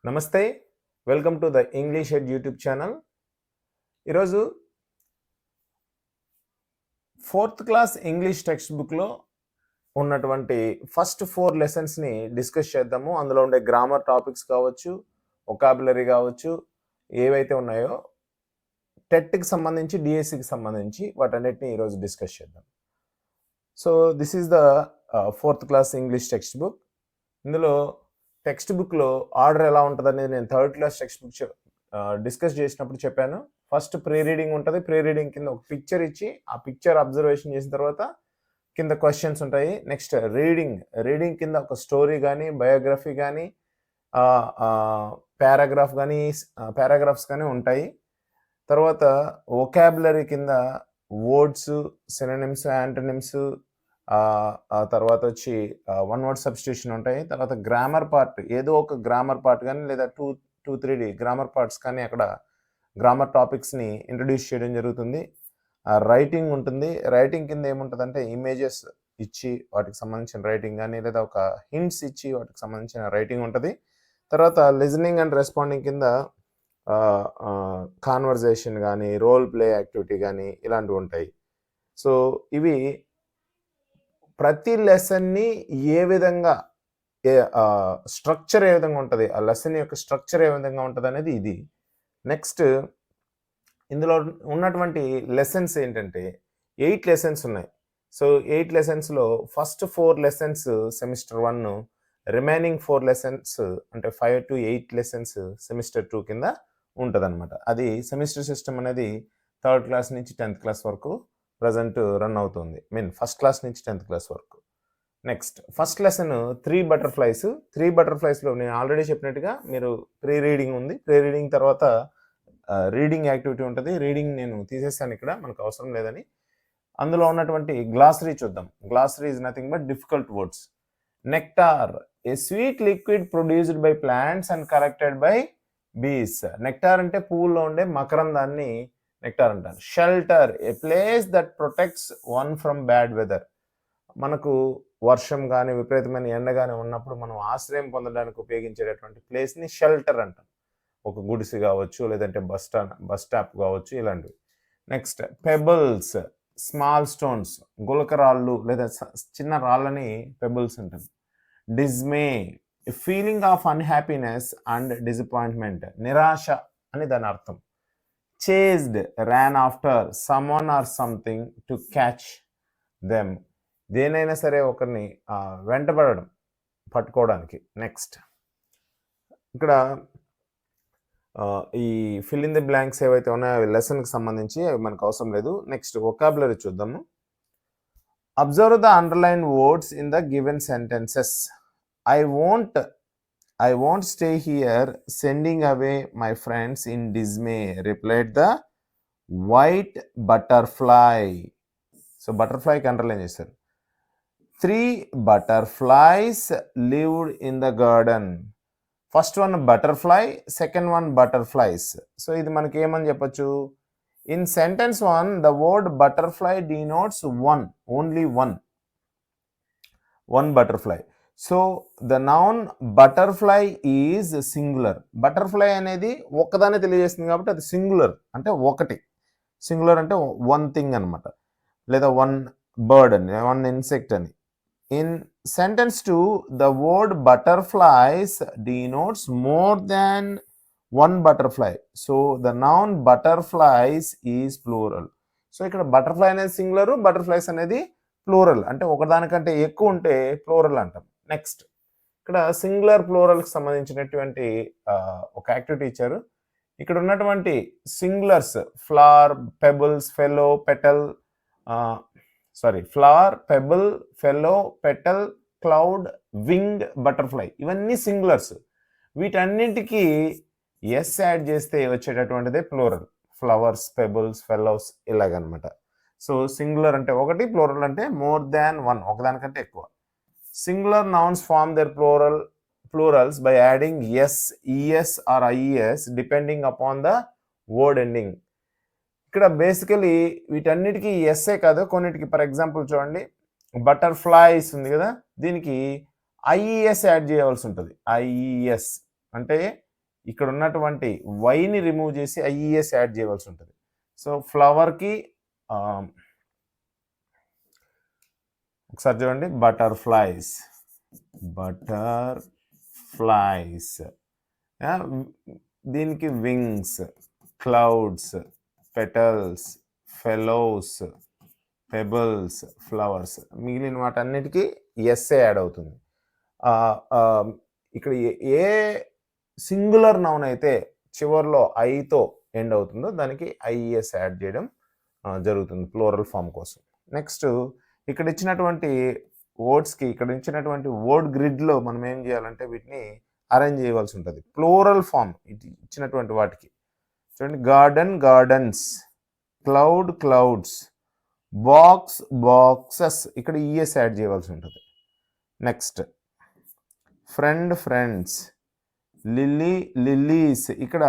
నమస్తే, welcome to the English ed YouTube channel. ఈరోజు 4th class English text బుక్లో ఉన్నటువంటి ఫస్ట్ 4 లెసన్స్ని డిస్కస్ చేద్దాము. అందులో ఉండే గ్రామర్ టాపిక్స్ కావచ్చు, వొకాబులరీ కావచ్చు, ఏవైతే ఉన్నాయో టెట్కి సంబంధించి, డిఎస్సికి సంబంధించి వాటన్నిటిని ఈరోజు డిస్కస్ చేద్దాం. So this is the 4th class English text book. ఇందులో టెక్స్ట్ బుక్లో ఆర్డర్ ఎలా ఉంటుంది అనేది నేను 3rd class text book discuss చేసినప్పుడు చెప్పాను. ఫస్ట్ ప్రీ రీడింగ్ ఉంటుంది. ప్రీ రీడింగ్ కింద ఒక పిక్చర్ ఇచ్చి ఆ పిక్చర్ అబ్జర్వేషన్ చేసిన తర్వాత కింద క్వశ్చన్స్ ఉంటాయి. నెక్స్ట్ రీడింగ్ కింద ఒక స్టోరీ కానీ, బయోగ్రఫీ కానీ, పారాగ్రాఫ్స్ కానీ ఉంటాయి. తర్వాత వొకాబులరీ కింద వర్డ్స్, సినోనిమ్స్, యాంటోనిమ్స్, ఆ తర్వాత వచ్చి వన్ వర్డ్ సబ్స్టిట్యూషన్ ఉంటాయి. తర్వాత గ్రామర్ పార్ట్, ఏదో ఒక గ్రామర్ పార్ట్ కానీ లేదా 2-3 గ్రామర్ పార్ట్స్ కానీ అక్కడ గ్రామర్ టాపిక్స్ని ఇంట్రడ్యూస్ చేయడం జరుగుతుంది. రైటింగ్ ఉంటుంది. రైటింగ్ కింద ఏముంటుందంటే ఇమేజెస్ ఇచ్చి వాటికి సంబంధించిన రైటింగ్ కానీ లేదా ఒక హింట్స్ ఇచ్చి వాటికి సంబంధించిన రైటింగ్ ఉంటుంది. తర్వాత లిజనింగ్ అండ్ రెస్పాండింగ్ కింద కాన్వర్జేషన్ కానీ, రోల్ ప్లే యాక్టివిటీ కానీ ఇలాంటివి ఉంటాయి. సో ఇవి ప్రతి లెసన్ని ఏ విధంగా స్ట్రక్చర్ ఏ విధంగా ఉంటుంది, ఆ లెసన్ యొక్క స్ట్రక్చర్ ఏ విధంగా ఉంటుంది అనేది ఇది. నెక్స్ట్ ఇందులో ఉన్నటువంటి లెసన్స్ ఏంటంటే 8 లెసన్స్ ఉన్నాయి. సో 8 లెసన్స్లో first 4 lessons semester 1, remaining 4 lessons అంటే 5 to 8 లెసన్స్ సెమిస్టర్ 2 కింద ఉంటుంది అనమాట. అది సెమిస్టర్ సిస్టమ్ అనేది 3rd క్లాస్ నుంచి 10th క్లాస్ వరకు ప్రజెంట్ రన్ అవుతుంది. ఫస్ట్ క్లాస్ నుంచి 10th క్లాస్ వరకు. Next first lesson 3 butterflies. 3 బటర్ఫ్లైస్లో నేను ఆల్రెడీ చెప్పినట్టుగా మీరు ప్రీ రీడింగ్ ఉంది. ప్రీ రీడింగ్ తర్వాత రీడింగ్ యాక్టివిటీ ఉంటుంది. రీడింగ్ నేను తీసేసాను, ఇక్కడ మనకు అవసరం లేదని. అందులో ఉన్నటువంటి గ్లాసరీ చూద్దాం. Glossary is nothing but difficult words. Nectar, a sweet liquid produced by plants and collected by bees. Nectar అంటే పువ్వుల్లో ఉండే మకరందాన్ని నెక్టార్ అంటారు. Shelter, a place that protects one from bad weather. మనకు వర్షం కానీ, విపరీతమైన ఎండ కానీ ఉన్నప్పుడు మనం ఆశ్రయం పొందడానికి ఉపయోగించేటటువంటి ప్లేస్ని షెల్టర్ అంటాం. ఒక గుడిసె కావచ్చు, లేదంటే బస్ స్టాప్ కావచ్చు, ఇలాంటివి. నెక్స్ట్ పెబుల్స్, స్మాల్ స్టోన్స్, గులకరాళ్ళు లేదా చిన్న రాళ్ళని పెబుల్స్ అంటాం. Dismay, feeling of unhappiness and disappointment, నిరాశ అని దాని అర్థం. Chased, ran after someone or something to catch them. దేనైనా సరే ఒకరిని వెంటబడడం, పట్టుకోవడానికి. నెక్స్ట్ ఇక్కడ ఈ ఫిల్ ఇన్ ది బ్లాంక్స్ ఏవైతే ఉన్నాయో లెసన్కి సంబంధించి అవి మనకు అవసరం లేదు. నెక్స్ట్ వొకాబులరీ చూద్దాము. Observe the underline words in the given sentences. I won't stay here, sending away my friends in dismay, replied the white butterfly. So butterfly కి అండర్లైన్ చేశారు. 3 butterflies lived in the garden. First one butterfly, second one butterflies. So ఇది మనకి ఏమని చెప్పచ్చు? In sentence 1 the word butterfly denotes one, only one butterfly. So the noun butterfly is singular. Butterfly అనేది ఒక్కదాన్ని తెలియజేస్తుంది కాబట్టి అది సింగులర్, అంటే ఒకటి. సింగులర్ అంటే వన్ థింగ్ అనమాట, లేదా వన్ బర్డ్ అని, వన్ ఇన్సెక్ట్ అని. In sentence 2 the word butterflies denotes more than one butterfly. So the noun butterflies is plural. So ఇక్కడ బటర్ఫ్లై అనేది సింగులర్, బటర్ఫ్లైస్ అనేది ప్లూరల్, అంటే ఒకదానికంటే ఎక్కువ ఉంటే ప్లూరల్ అంటాం. నెక్స్ట్ ఇక్కడ సింగులర్ ప్లూరల్కి సంబంధించినటువంటి ఒక యాక్టివిటీ ఇచ్చారు. ఇక్కడ ఉన్నటువంటి singulars flower, pebbles, fellow, petal, flower, pebble, fellow, petal, cloud, wing, butterfly, ఇవన్నీ సింగులర్స్. వీటన్నింటికి ఎస్ యాడ్ చేస్తే వచ్చేటటువంటిదే ప్లూరల్. ఫ్లవర్స్, పెబుల్స్, ఫెలోస్ ఇలాగనమాట. సో సింగులర్ అంటే ఒకటి, ప్లూరల్ అంటే మోర్ దాన్ వన్, ఒకదానికంటే ఎక్కువ. Singular nouns form their plurals by adding s, es or ies depending upon the word ending. ఇక్కడ బేసికలీ వీటన్నిటికీ ఎస్ఏ కాదు, కొన్నిటికి ఫర్ ఎగ్జాంపుల్ చూడండి, బటర్ఫ్లైస్ ఉంది కదా, దీనికి ఐఈఎస్ యాడ్ చేయవలసి ఉంటుంది. ఐఈఎస్ అంటే ఇక్కడ ఉన్నటువంటి వైని రిమూవ్ చేసి ఐఈఎస్ యాడ్ చేయవలసి ఉంటుంది. సో ఫ్లవర్కి ఒకసారి చూడండి, బటర్ఫ్లైస్, దీనికి wings, clouds, petals, fellows, pebbles, flowers, మిగిలిన వాటన్నిటికీ ఎస్ఏ యాడ్ అవుతుంది. ఇక్కడ ఏ సింగులర్ నౌన్ అయితే చివరిలో ఐతో ఎండ్ అవుతుందో దానికి ఐఈఎస్ యాడ్ చేయడం జరుగుతుంది ప్లూరల్ ఫామ్ కోసం. నెక్స్ట్ ఇక్కడ ఇచ్చినటువంటి వర్డ్స్కి, ఇక్కడ ఇచ్చినటువంటి వర్డ్ గ్రిడ్లో మనం ఏం చేయాలంటే వీటిని అరేంజ్ చేయవలసి ఉంటుంది ప్లూరల్ ఫామ్ ఇచ్చినటువంటి వాటికి. చూడండి, garden, gardens, cloud, clouds, box, boxes, ఇక్కడ ఈఎస్ యాడ్ చేయవలసి ఉంటుంది. Next friend, friends, lily, lilies, ఇక్కడ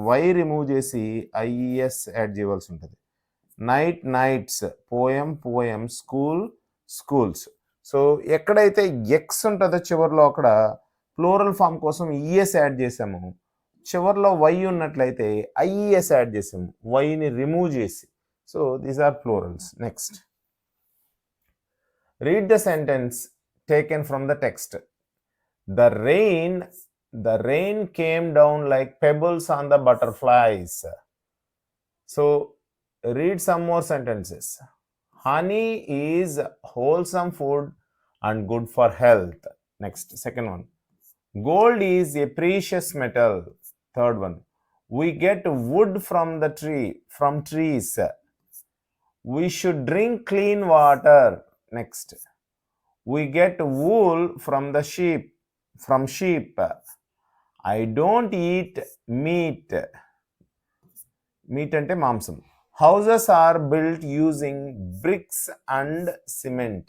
వై రిమూవ్ చేసి ఐఈఎస్ యాడ్ చేయవలసి ఉంటుంది. Night, nights, poem, poem, school, schools. So ఎక్కడైతే ఎక్స్ ఉంటుందో చివరిలో అక్కడ ప్లూరల్ ఫామ్ కోసం ఈఎస్ యాడ్ చేసాము, చివరిలో వై ఉన్నట్లయితే ఐఈఎస్ యాడ్ చేసాము, వైని రిమూవ్ చేసి. So these are plurals. Next, read the sentence taken from the text. The rain came down like pebbles on the butterflies. So read some more sentences. Honey is wholesome food and good for health. Next, second one. Gold is a precious metal. Third one. We get wood from trees. We should drink clean water. Next, we get wool from sheep. I don't eat meat. Meat ante మాంసం. Houses are built using bricks and cement.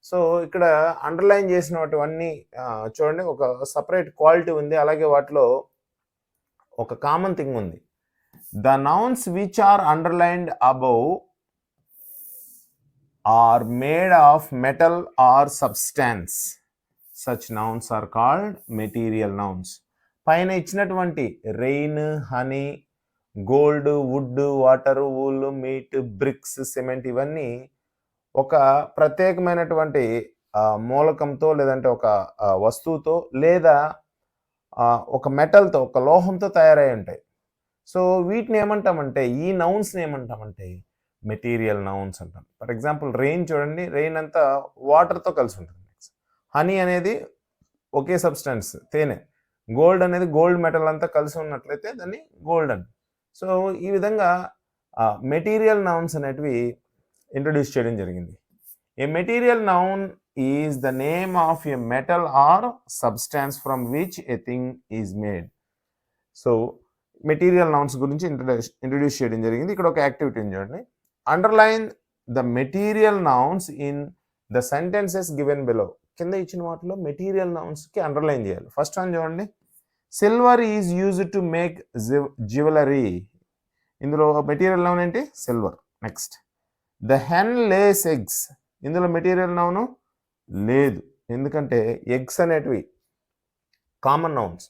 So ఇక్కడ underline చేసినటువన్నీ చూడండి, ఒక separate quality ఉంది, అలాగే వాటిలో ఒక common thing ఉంది. The nouns which are underlined above are made of metal or substance. Such nouns are called material nouns. పైన ఇచ్చినటువంటి rain, honey, gold, wood, water, wool, meat, bricks, cement, ఇవన్నీ ఒక ప్రత్యేకమైనటువంటి మూలకంతో, లేదంటే ఒక వస్తువుతో, లేదా ఒక మెటల్తో, ఒక లోహంతో తయారై ఉంటాయి. సో వీటిని ఏమంటామంటే, ఈ నౌన్స్ని ఏమంటామంటే మెటీరియల్ నౌన్స్ అంటాం. ఫర్ ఎగ్జాంపుల్ రెయిన్ చూడండి, రెయిన్ అంతా వాటర్తో కలిసి ఉంటుంది. హనీ అనేది ఒకే సబ్స్టెన్స్, తేనె. గోల్డ్ అనేది గోల్డ్ మెటల్ అంతా కలిసి ఉన్నట్లయితే దాన్ని గోల్డ్ అని. సో ఈ విధంగా మెటీరియల్ నౌన్స్ అనేటివి ఇంట్రడ్యూస్ చేయడం జరిగింది. A material noun is the name of a metal or substance from which a thing is made. So material nouns గురించి ఇంట్రడ్యూస్ చేయడం జరిగింది. ఇక్కడ ఒక యాక్టివిటీ చూడండి. Underline the material nouns in the sentences given below. కింద ఇచ్చిన వాటిలో material నౌన్స్కి అండర్లైన్ చేయాలి. ఫస్ట్ వన్ చూడండి, silver is used to make jewellery. ఇందులో మెటీరియల్ నౌన్ ఏంటి? Silver. Next, the hen lays eggs. ఇందులో మెటీరియల్ నౌను లేదు, ఎందుకంటే ఎగ్స్ అనేటివి కామన్ నౌన్స్,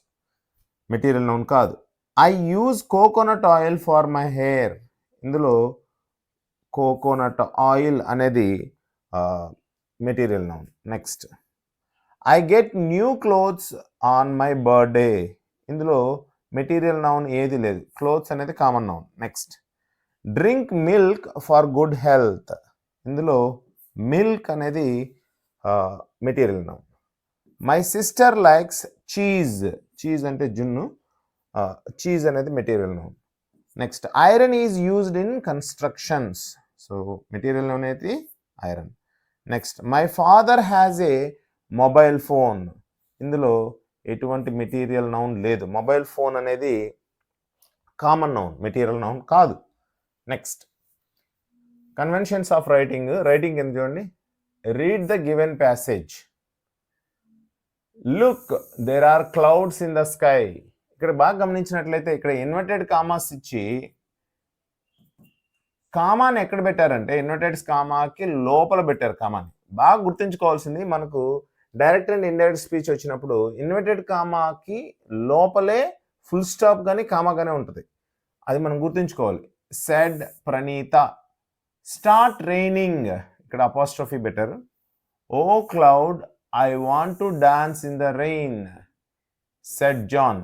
మెటీరియల్ నౌన్ కాదు. I use coconut oil for my hair. ఇందులో కోకోనట్ ఆయిల్ అనేది material noun. Next, I get new clothes on my birthday. ఇందులో material noun ఏది లేదు, క్లోత్స్ అనేది common noun. Next, drink milk for good health. ఇందులో milk అనేది material noun. My sister likes cheese. Cheese అంటే జున్ను, cheese అనేది material noun. Next, iron is used in constructions. So material noun అయితే iron. Next, my father has a mobile phone. ఇందులో ఎటువంటి material noun లేదు. Mobile phone అనేది common noun, material noun కాదు. Next, conventions of writing. Writing కింద చూడండి, read the given passage. Look, there are clouds in the sky. ఇక్కడ బాగా గమనించినట్లయితే ఇక్కడ ఇన్వర్టెడ్ కామాస్ ఇచ్చి కామాని ఎక్కడ పెట్టారంటే ఇన్వర్టెడ్ కామాకి లోపల పెట్టారు కామాని. బాగా గుర్తుంచుకోవాల్సింది, మనకు డైరెక్ట్ అండ్ ఇండైరెక్ట్ స్పీచ్ వచ్చినప్పుడు ఇన్వర్టెడ్ కామాకి లోపలే ఫుల్ స్టాప్ కానీ కామాగానే ఉంటుంది, అది మనం గుర్తుంచుకోవాలి. సెడ్ ప్రణీత. స్టార్ట్ రైనింగ్, ఇక్కడ apostrophe better. Oh cloud I want to dance in the rain, said John.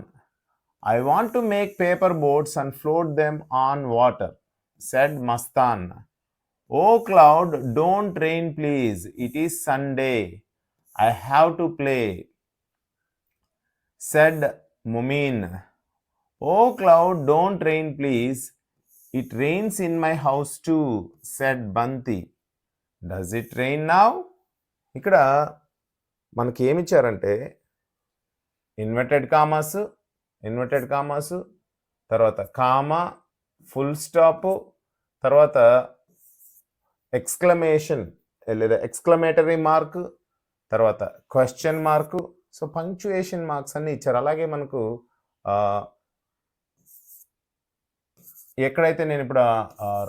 I want to make paper boats and float them on water, said Mastan. Oh cloud, don't rain please. It is Sunday. I have to play, said Mumin. Oh cloud, don't rain please. It rains in my house too, said Banti. Does it rain now? ఇక్కడ మనకి ఏమి ఇచ్చారంటే inverted commas, తర్వాత comma, full stop, తర్వాత exclamation లేదా exclamatory mark, తర్వాత question mark. So punctuation marks అన్ని ఇచ్చారు. అలాగే మనకు ఎక్కడైతే నేను ఇప్పుడు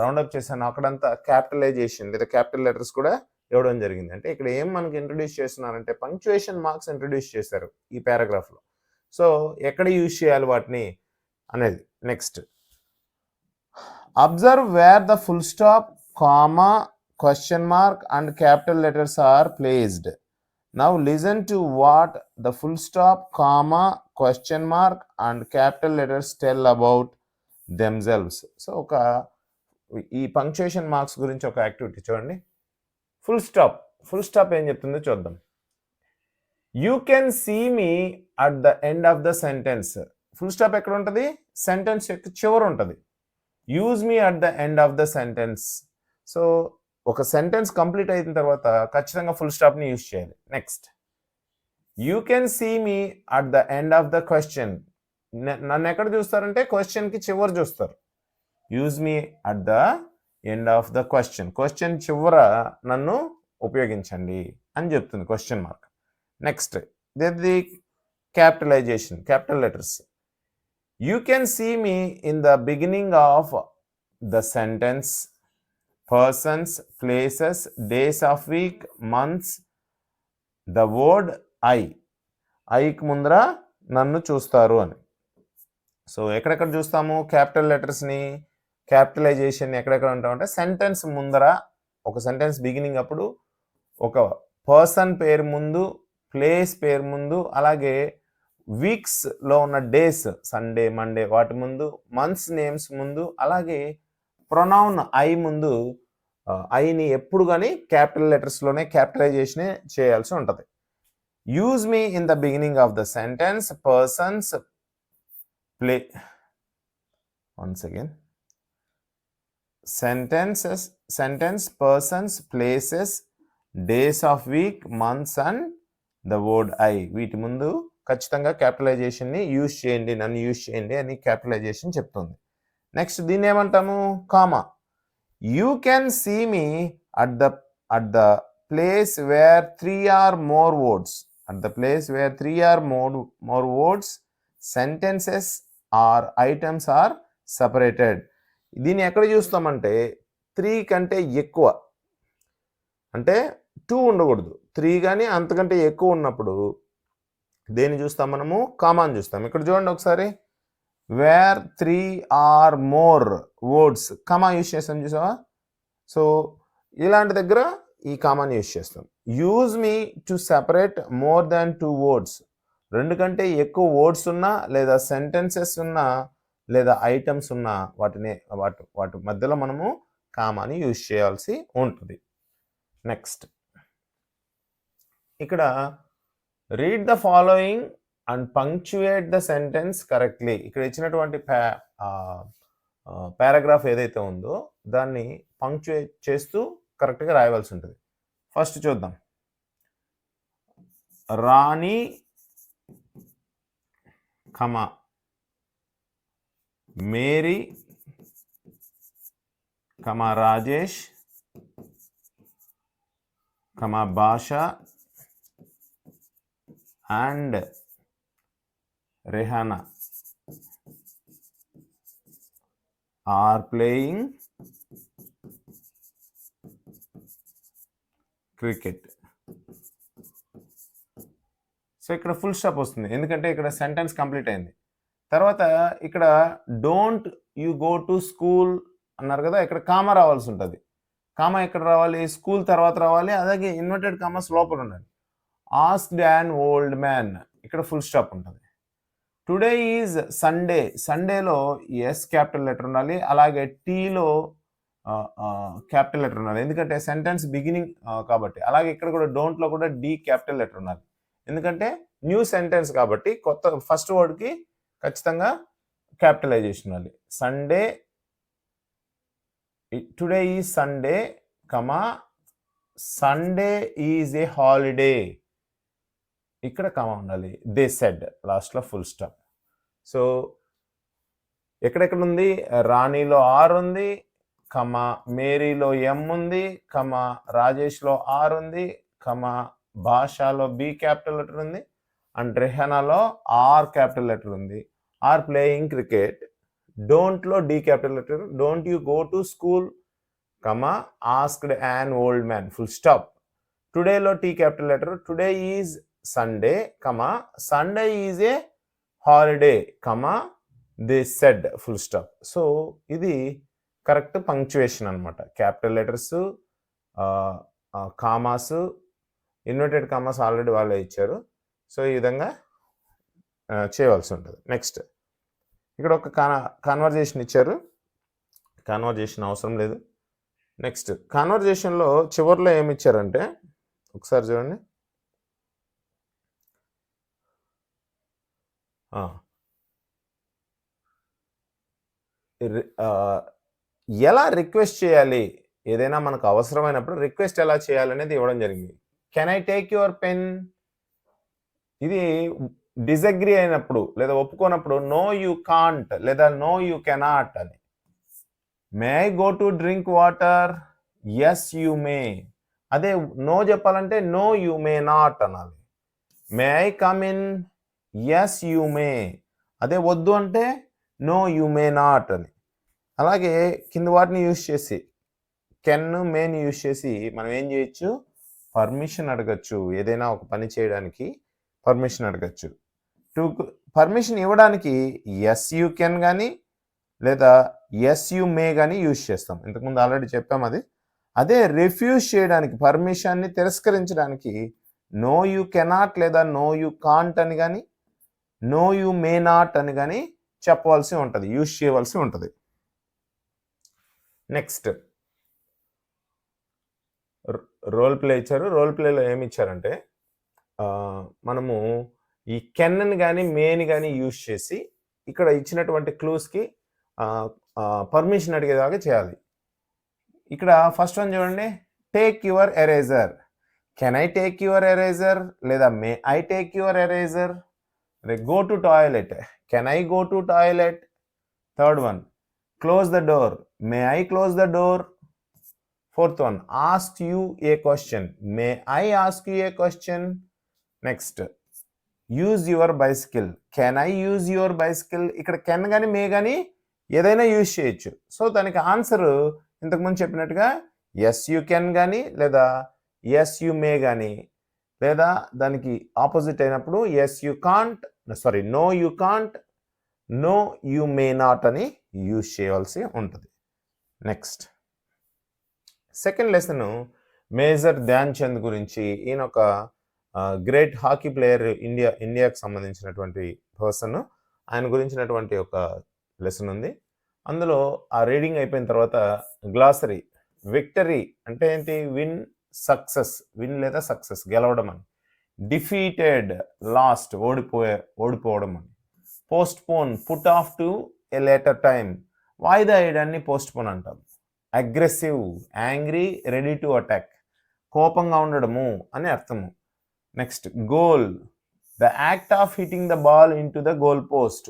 రౌండప్ చేశానో అక్కడంతా క్యాపిటలైజేషన్ లేదా క్యాపిటల్ లెటర్స్ కూడా ఇవ్వడం జరిగింది. అంటే ఇక్కడ ఏం మనకి ఇంట్రడ్యూస్ చేస్తున్నారంటే పంక్చుయేషన్ మార్క్స్ ఇంట్రడ్యూస్ చేశారు ఈ పారాగ్రాఫ్లో. సో ఎక్కడ యూజ్ చేయాలి వాటిని అనేది. Next, observe where the full stop, comma, question mark and capital letters are placed. Now listen to what the full stop, comma, question mark and capital letters tell about themselves. So ఈ punctuation marks గురించి ఒక activity చూడండి. Full stop ఏం చెప్తుందో చూద్దాం. You can see me at the end of the sentence. Full stop ఎక్కడ ఉంటుంది? Sentence యొక్క చివర ఉంటుంది. Use me at the end of the sentence. So ఒక సెంటెన్స్ కంప్లీట్ అయిన తర్వాత ఖచ్చితంగా ఫుల్ స్టాప్ని యూజ్ చేయాలి. Next, you can see me at the end of the question. నన్ను ఎక్కడ చూస్తారంటే క్వశ్చన్కి చివర చూస్తారు. Use me at the end of the question చివర నన్ను ఉపయోగించండి అని చెప్తుంది question mark. Next, the capitalisation, capital letters. You can see me in the beginning of the sentence, persons, places, days of week, months, the word ఐకి ముందర నన్ను చూస్తారు అని. సో ఎక్కడెక్కడ చూస్తాము క్యాపిటల్ లెటర్స్ని, క్యాపిటలైజేషన్ ఎక్కడెక్కడ ఉంటామంటే సెంటెన్స్ ముందర, ఒక సెంటెన్స్ బిగినింగ్ అప్పుడు ఒక పర్సన్ పేరు ముందు, ప్లేస్ పేరు ముందు, అలాగే వీక్స్లో ఉన్న డేస్, సండే, మండే వాటి ముందు, మంత్స్ నేమ్స్ ముందు, అలాగే ప్రొనౌన్ ఐ ముందు. ఐని ఎప్పుడు కానీ క్యాపిటల్ లెటర్స్లోనే క్యాపిటలైజేషనే చేయాల్సి ఉంటుంది. Use me in the beginning of the sentence, persons, sentence, persons, places, days of week, months and the word I. వీటి ముందు ఖచ్చితంగా క్యాపిటలైజేషన్ని యూజ్ చేయండి, నన్ను యూజ్ చేయండి అని క్యాపిటలైజేషన్ చెప్తుంది. నెక్స్ట్, దీన్ని ఏమంటాము? Comma. You can see me at the place where 3 or more words. At the place where 3 or more words, sentences or items are separated. దీన్ని ఎక్కడ చూస్తామంటే 3 కంటే ఎక్కువ, అంటే 2 ఉండకూడదు, 3 కానీ అంతకంటే ఎక్కువ ఉన్నప్పుడు దేన్ని చూస్తాం మనము? కామాని చూస్తాం. ఇక్కడ చూడండి ఒకసారి, where 3 or more words, comma use చేస్తాం చూసావా? సో ఇలాంటి దగ్గర ఈ కామాని యూజ్ చేస్తాం. Use me to separate more than 2 words. 2 కంటే ఎక్కువ వర్డ్స్ ఉన్నా, లేదా సెంటెన్సెస్ ఉన్నా, లేదా ఐటమ్స్ ఉన్నా వాటి మధ్యలో మనము కామాని యూజ్ చేయాల్సి ఉంటుంది. నెక్స్ట్, ఇక్కడ read the following and punctuate the sentence correctly. ఇక్కడ ఇచ్చినటువంటి పారాగ్రాఫ్ ఏదైతే ఉందో దాన్ని పంక్చుయేట్ చేస్తూ కరెక్ట్గా రాయవలసి ఉంటుంది. ఫస్ట్ చూద్దాం. రాణి, కమా Mary, comma Rajesh, comma Basha and Rehana are playing cricket. So ఇక్కడ ఫుల్ స్టాప్ వస్తుంది, ఎందుకంటే ఇక్కడ సెంటెన్స్ కంప్లీట్ అయింది. తర్వాత ఇక్కడ don't you go to school అన్నారు కదా, ఇక్కడ కామా రావాల్సి ఉంటుంది. కామా ఎక్కడ రావాలి? స్కూల్ తర్వాత రావాలి. అలాగే ఇన్వర్టెడ్ కామాస్ లోపల ఉండాలి. ఆస్క్డ్ యాన్ ఓల్డ్ మ్యాన్, ఇక్కడ ఫుల్ స్టాప్ ఉంటుంది. టుడే ఈజ్ సండే, సండేలో ఎస్ క్యాపిటల్ లెటర్ ఉండాలి. అలాగే టీలో క్యాపిటల్ లెటర్ ఉండాలి, ఎందుకంటే సెంటెన్స్ బిగినింగ్ కాబట్టి. అలాగే ఇక్కడ కూడా డోంట్లో కూడా డి క్యాపిటల్ లెటర్ ఉండాలి, ఎందుకంటే న్యూ సెంటెన్స్ కాబట్టి కొత్త ఫస్ట్ వర్డ్కి ఖచ్చితంగా క్యాపిటలైజేషన్ ఉండాలి. Sunday, today is Sunday, comma Sunday is a holiday, ఇక్కడ కమా ఉండాలి. దే సెడ్, లాస్ట్లో ఫుల్ స్టాప్. సో ఎక్కడెక్కడ ఉంది? రాణిలో ఆర్ ఉంది, కమా మేరీలో ఎం ఉంది, కమా రాజేష్లో ఆర్ ఉంది, కమా భాషలో బి క్యాపిటల్ లెటర్ ఉంది, అండ్ రెహానాలో ఆర్ క్యాపిటల్ లెటర్ ఉంది. Are playing cricket. డోంట్లో D capital letter. Don't you go to school, comma asked an old man, full stop. టుడేలో T capital letter. Today is Sunday, comma Sunday is a holiday, comma they said, full stop. So ఇది correct punctuation అనమాట. Capital letters, commas, inverted commas already వాళ్ళే ఇచ్చారు. So ఈ విధంగా చేయవలసి ఉంటుంది. Next ఇక్కడ ఒక కాన్వర్జేషన్ ఇచ్చారు, కాన్వర్జేషన్ అవసరం లేదు. నెక్స్ట్ కాన్వర్జేషన్లో చివరిలో ఏమి ఇచ్చారంటే ఒకసారి చూడండి. ఎలా రిక్వెస్ట్ చేయాలి, ఏదైనా మనకు అవసరమైనప్పుడు రిక్వెస్ట్ ఎలా చేయాలనేది ఇవ్వడం జరిగింది. Can I take your pen? ఇది డిసగ్రీ అయినప్పుడు లేదా ఒప్పుకోనప్పుడు నో యూ కాంట్ లేదా నో యూ కెనాట్ అని. May I go to drink water? Yes you may. అదే నో చెప్పాలంటే నో యూ మే నాట్ అనాలి. May I come in? Yes you may. అదే వద్దు అంటే నో యూ మే నాట్ అని. అలాగే కింద వాటిని యూజ్ చేసి కెన్ మేని యూజ్ చేసి మనం ఏం చేయొచ్చు? పర్మిషన్ అడగచ్చు. ఏదైనా ఒక పని చేయడానికి పర్మిషన్ అడగచ్చు. పర్మిషన్ ఇవ్వడానికి ఎస్ యూ కెన్ కానీ లేదా ఎస్ యూ మే కానీ యూజ్ చేస్తాం. ఇంతకుముందు ఆల్రెడీ చెప్పాం అది. అదే రిఫ్యూజ్ చేయడానికి, పర్మిషన్ని తిరస్కరించడానికి నో యూ కెనాట్ లేదా నో యూ కాంట్ అని కానీ నో యూ మే నాట్ అని కానీ చెప్పవలసి ఉంటుంది, యూజ్ చేయవలసి ఉంటుంది. నెక్స్ట్ రోల్ ప్లే ఇచ్చారు. రోల్ ప్లేలో ఏమి ఇచ్చారంటే మనము ఈ కెన్ని కానీ మేని కానీ యూజ్ చేసి ఇక్కడ ఇచ్చినటువంటి క్లూస్కి పర్మిషన్ అడిగేదాకా చేయాలి. ఇక్కడ ఫస్ట్ వన్ చూడండి, take your eraser. Can I take your eraser లేదా may I take your eraser. Go to toilet. Can I go to toilet. Third one, close the door. May I close the door. Fourth one, ask you a question. May I ask you a question. Next, use your bicycle. Can I use your bicycle. ఇక్కడ can కానీ may కానీ ఏదైనా use చేయొచ్చు. So దానికి answer ఇంతకుముందు చెప్పినట్టుగా yes you can కానీ లేదా ఎస్ యూ మే కానీ, లేదా దానికి ఆపోజిట్ అయినప్పుడు yes you can't, sorry no you can't, no you may not అని యూజ్ చేయవలసి ఉంటుంది. Next second lesson major Dhyan Chand గురించి. ఈయన ఒక గ్రేట్ హాకీ ప్లేయర్, ఇండియాకి సంబంధించినటువంటి పర్సన్. ఆయన గురించినటువంటి ఒక లెసన్ ఉంది. అందులో ఆ రీడింగ్ అయిపోయిన తర్వాత గ్లాసరీ. విక్టరీ అంటే ఏంటి? విన్, సక్సెస్, విన్ లేదా సక్సెస్, గెలవడం అని. డిఫీటెడ్, లాస్ట్, ఓడిపోవడం అని. Postpone, put off to a later time, వాయిదా వేయడాన్ని పోస్ట్ పోన్ అంటాం. Aggressive, angry, ready to attack, కోపంగా ఉండడము అని అర్థము. Next goal, the act of hitting the ball in to the goal post.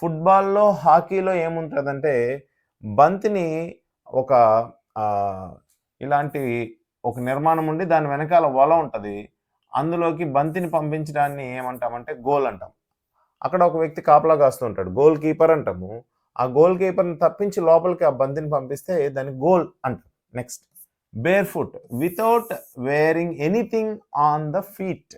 ఫుట్బాల్లో, హాకీలో ఏముంటుందంటే బంతిని ఒక ఇలాంటి ఒక నిర్మాణం ఉండి దాని వెనకాల వల ఉంటుంది, అందులోకి బంతిని పంపించడాన్ని ఏమంటామంటే గోల్ అంటాం. అక్కడ ఒక వ్యక్తి కాపలా కాస్తూ ఉంటాడు, గోల్ కీపర్ అంటాము. ఆ గోల్ కీపర్ని తప్పించి లోపలికి ఆ బంతిని పంపిస్తే దాన్ని గోల్ అంటాం. Next bear foot, without wearing anything on the feet.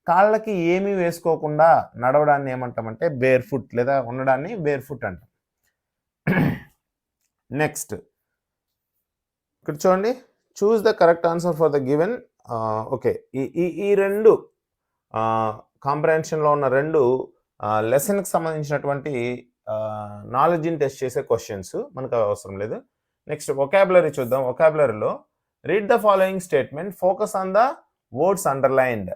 కాళ్ళకి ఏమీ వేసుకోకుండా నడవడాన్ని ఏమంటామంటే బేర్ ఫుట్ లేదా ఉండడాన్ని బేర్ ఫుట్ అంటాం. నెక్స్ట్ ఇక్కడ చూడండి, choose the correct answer for the given. Okay, ఈ రెండు కాంప్రహెన్షన్లో ఉన్న రెండు లెసన్కి సంబంధించినటువంటి నాలెడ్జ్ని టెస్ట్ చేసే క్వశ్చన్స్, మనకు అవసరం లేదు. నెక్స్ట్ వొకాబులరీ చూద్దాం. వొకాబులరీలో read the following statement, focus on the words underlined.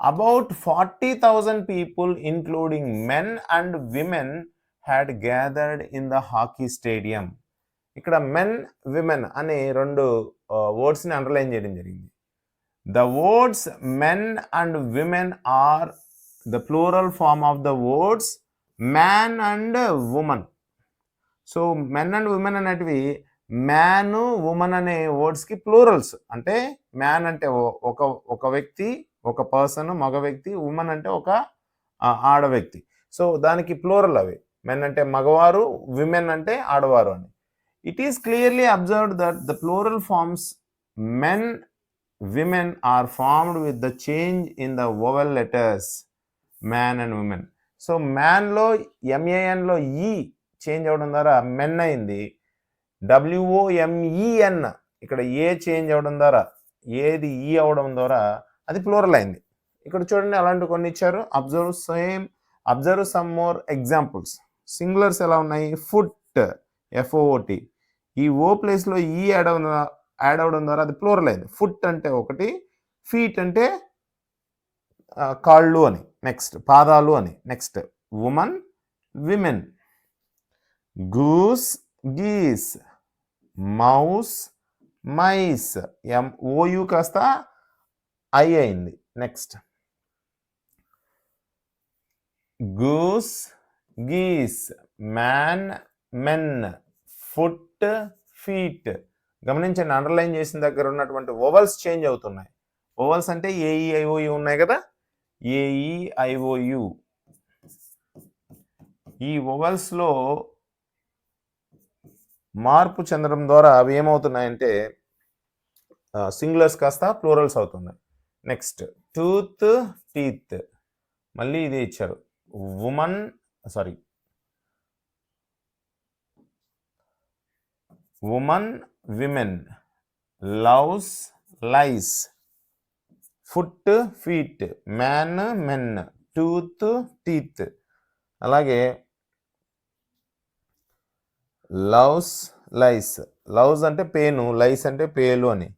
About 40,000 people including men and women had gathered in the hockey stadium. ఇక్కడ మెన్ విమెన్ అనే రెండు వర్డ్స్ని అండర్లైన్ చేయడం జరిగింది. The words men and women are the plural form of the words man and woman. So men and women అనేటివి man woman అనే వర్డ్స్కి plurals. అంటే మ్యాన్ అంటే ఒక వ్యక్తి, ఒక పర్సన్ మగ వ్యక్తి, ఉమెన్ అంటే ఒక ఆడ వ్యక్తి. సో దానికి ప్లూరల్ అవి. మెన్ అంటే మగవారు, విమెన్ అంటే ఆడవారు అని. It is clearly observed that the plural forms men women are formed with the change in the vowel letters man and women. So మ్యాన్లో ఎంఏఎన్లో ఈ చేంజ్ అవ్వడం ద్వారా మెన్ అయింది. WOMEN ఇక్కడ ఏ చేంజ్ అవ్వడం ద్వారా, ఏది ఈ అవ్వడం ద్వారా అది ప్లూరల్ అయింది. ఇక్కడ చూడండి, అలాంటి కొన్ని ఇచ్చారు. Observe some more examples. Singulars ఎలా ఉన్నాయి? Foot, FOOT. ఈ ఓ ప్లేస్లో ఈ యాడ్ అవ్వడం ద్వారా అది ప్లూరల్ అయింది. ఫుట్ అంటే ఒకటి, ఫీట్ అంటే కాళ్ళు అని, నెక్స్ట్ పాదాలు అని, next woman women, goose geese, mouse mice, MOU కాస్త ఐ అయింది. Next goose geese, man men, foot feet. గమనించండి, అండర్లైన్ చేసిన దగ్గర ఉన్నటువంటి ఓవల్స్ చేంజ్ అవుతున్నాయి. ఓవల్స్ అంటే AEIOU ఉన్నాయి కదా, AEIOU. ఈ ఓవల్స్లో మార్పు చెందడం ద్వారా అవి ఏమవుతున్నాయంటే సింగులర్స్ కాస్త ప్లూరల్స్ అవుతున్నాయి. నెక్స్ట్ టూత్ టీత్, మళ్ళీ ఇది ఇచ్చారు. Woman women, louse lice, foot feet, man men, tooth teeth. అలాగే లవ్స్ లైస్, లవ్స్ అంటే పేను, లైస్ అంటే పేలు అని.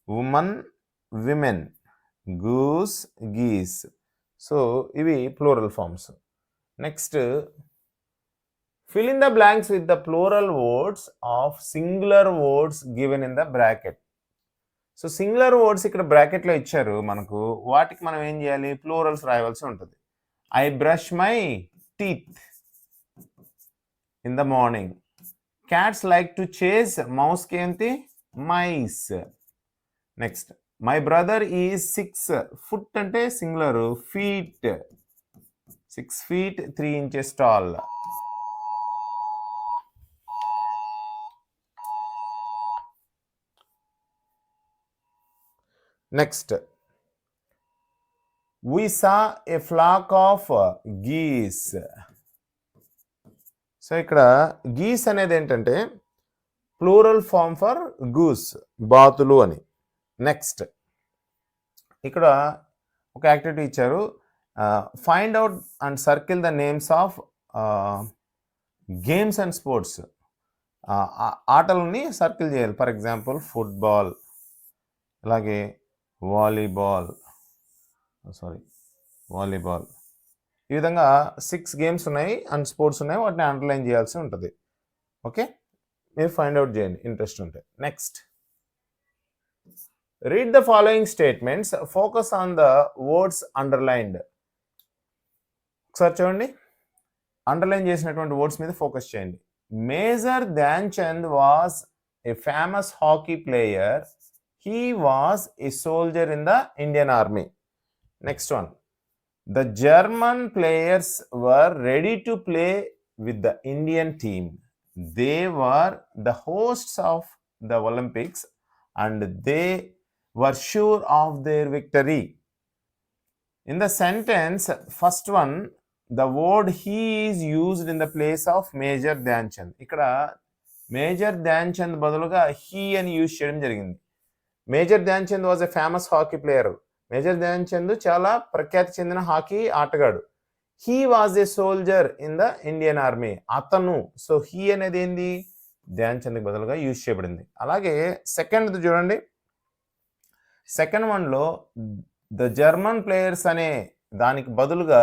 Woman women, goose geese. So ఇవి plural forms. Next fill in the blanks with the plural words of singular words given in the bracket. So singular words ఇక్కడ బ్రాకెట్లో ఇచ్చారు మనకు, వాటికి మనం ఏం చేయాలి? ప్లూరల్స్ రాయవలసి ఉంటుంది. I brush my teeth in the morning. Cats like to chase, మౌస్కి ఏంటి? Mice. Next my brother is 6, foot అంటే singular, feet 6 feet 3 inches tall. Next we saw a flock of geese. So ఇక్కడ geese అనేది ఏంటంటే plural form for goose, బాతులు అని. Next ఇక్కడ ఒక యాక్టివిటీ ఇచ్చారు, find out and circle the names of games and sports. ఆటలని సర్కిల్ చేయాలి. ఫర్ ఎగ్జాంపుల్ ఫుట్బాల్, అలాగే వాలీబాల్. ఈ విధంగా 6 గేమ్స్ ఉన్నాయి అండ్ స్పోర్ట్స్ ఉన్నాయి, వాటిని అండర్లైన్ చేయాల్సి ఉంటుంది. ఓకే, మీరు ఫైండ్ అవుట్ చేయండి ఇంట్రెస్ట్ ఉంటే. Next read the following statements, focus on the words underlined. ఒకసారి చూడండి, అండర్లైన్ చేసినటువంటి వర్డ్స్ మీద ఫోకస్ చేయండి. Major Dhyan Chand was a famous hockey player. He was a soldier in the Indian Army. Next one. The German players were ready to play with the Indian team. They were the hosts of the Olympics and they were sure of their victory. In the sentence, first one, the word he is used in the place of Major Dhyan Chand. ఇక్కడ major Dhyan Chand బదులుగా he అని use చేయడం జరిగింది. Major Dhyan Chand was a famous hockey player. Major Dhyan Chand చాలా ప్రఖ్యాతి చెందిన hockey ఆటగాడు. He was a soldier in the Indian army. అతను, సో హీ అనేది ఏంది, ధ్యాన్ చంద్కి బదులుగా యూజ్ చేయబడింది. అలాగే సెకండ్ చూడండి, సెకండ్ వన్లో ద జర్మన్ ప్లేయర్స్ అనే దానికి బదులుగా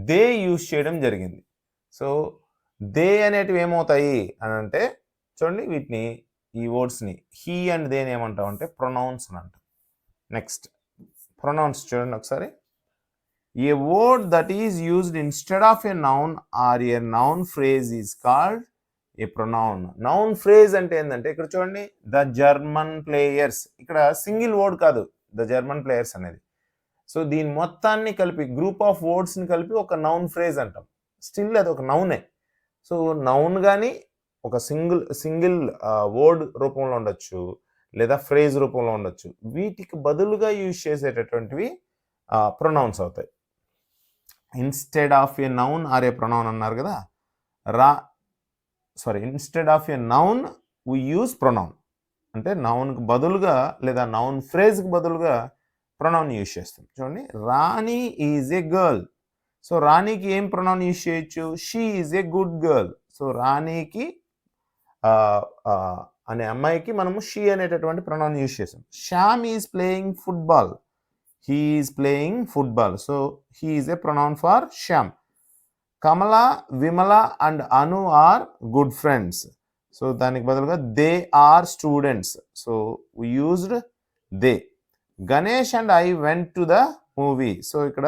దే యూజ్ చేయడం జరిగింది. సో దే అనేటివి ఏమవుతాయి అని అంటే చూడండి, వీటిని ఈ వర్డ్స్ని హీ అండ్ దేని ఏమంటాం అంటే ప్రొనౌన్స్ అని అంటాం. నెక్స్ట్ ప్రొనౌన్స్ చూడండి ఒకసారి. A word that is used instead of a noun or a noun phrase is called a pronoun. Noun phrase అంటే ఏంటంటే ఇక్కడ చూడండి, ద జర్మన్ ప్లేయర్స్, ఇక్కడ సింగిల్ వర్డ్ కాదు ద జర్మన్ ప్లేయర్స్ అనేది. సో దీని మొత్తాన్ని కలిపి, గ్రూప్ ఆఫ్ వర్డ్స్ని కలిపి ఒక నౌన్ ఫ్రేజ్ అంటాం. స్టిల్ అది ఒక నౌనే. సో నౌన్ కానీ ఒక సింగిల్ వర్డ్ రూపంలో ఉండొచ్చు, లేదా ఫ్రేజ్ రూపంలో ఉండొచ్చు. వీటికి బదులుగా యూజ్ చేసేటటువంటివి ప్రొనౌన్స్ అవుతాయి. Instead of a noun or a pronoun అన్నారు కదా, instead of a noun we use pronoun. అంటే నౌన్కి బదులుగా లేదా నౌన్ ఫ్రేజ్కి బదులుగా ప్రొనౌన్ యూజ్ చేస్తాం. చూడండి, Rani is a girl. So రాణికి ఏం ప్రొనౌన్ యూజ్ చేయొచ్చు, she is a good girl. So రాణికి అనే అమ్మాయికి మనము షీ అనేటటువంటి ప్రొనౌన్ యూజ్ చేస్తాం. Shyam is playing football. He is playing football. So he is a pronoun for Shyam. Kamala, Vimala and Anu are good friends. So దానికి బదులుగా they are students. So we used they. Ganesh and I went to the movie. So ఇక్కడ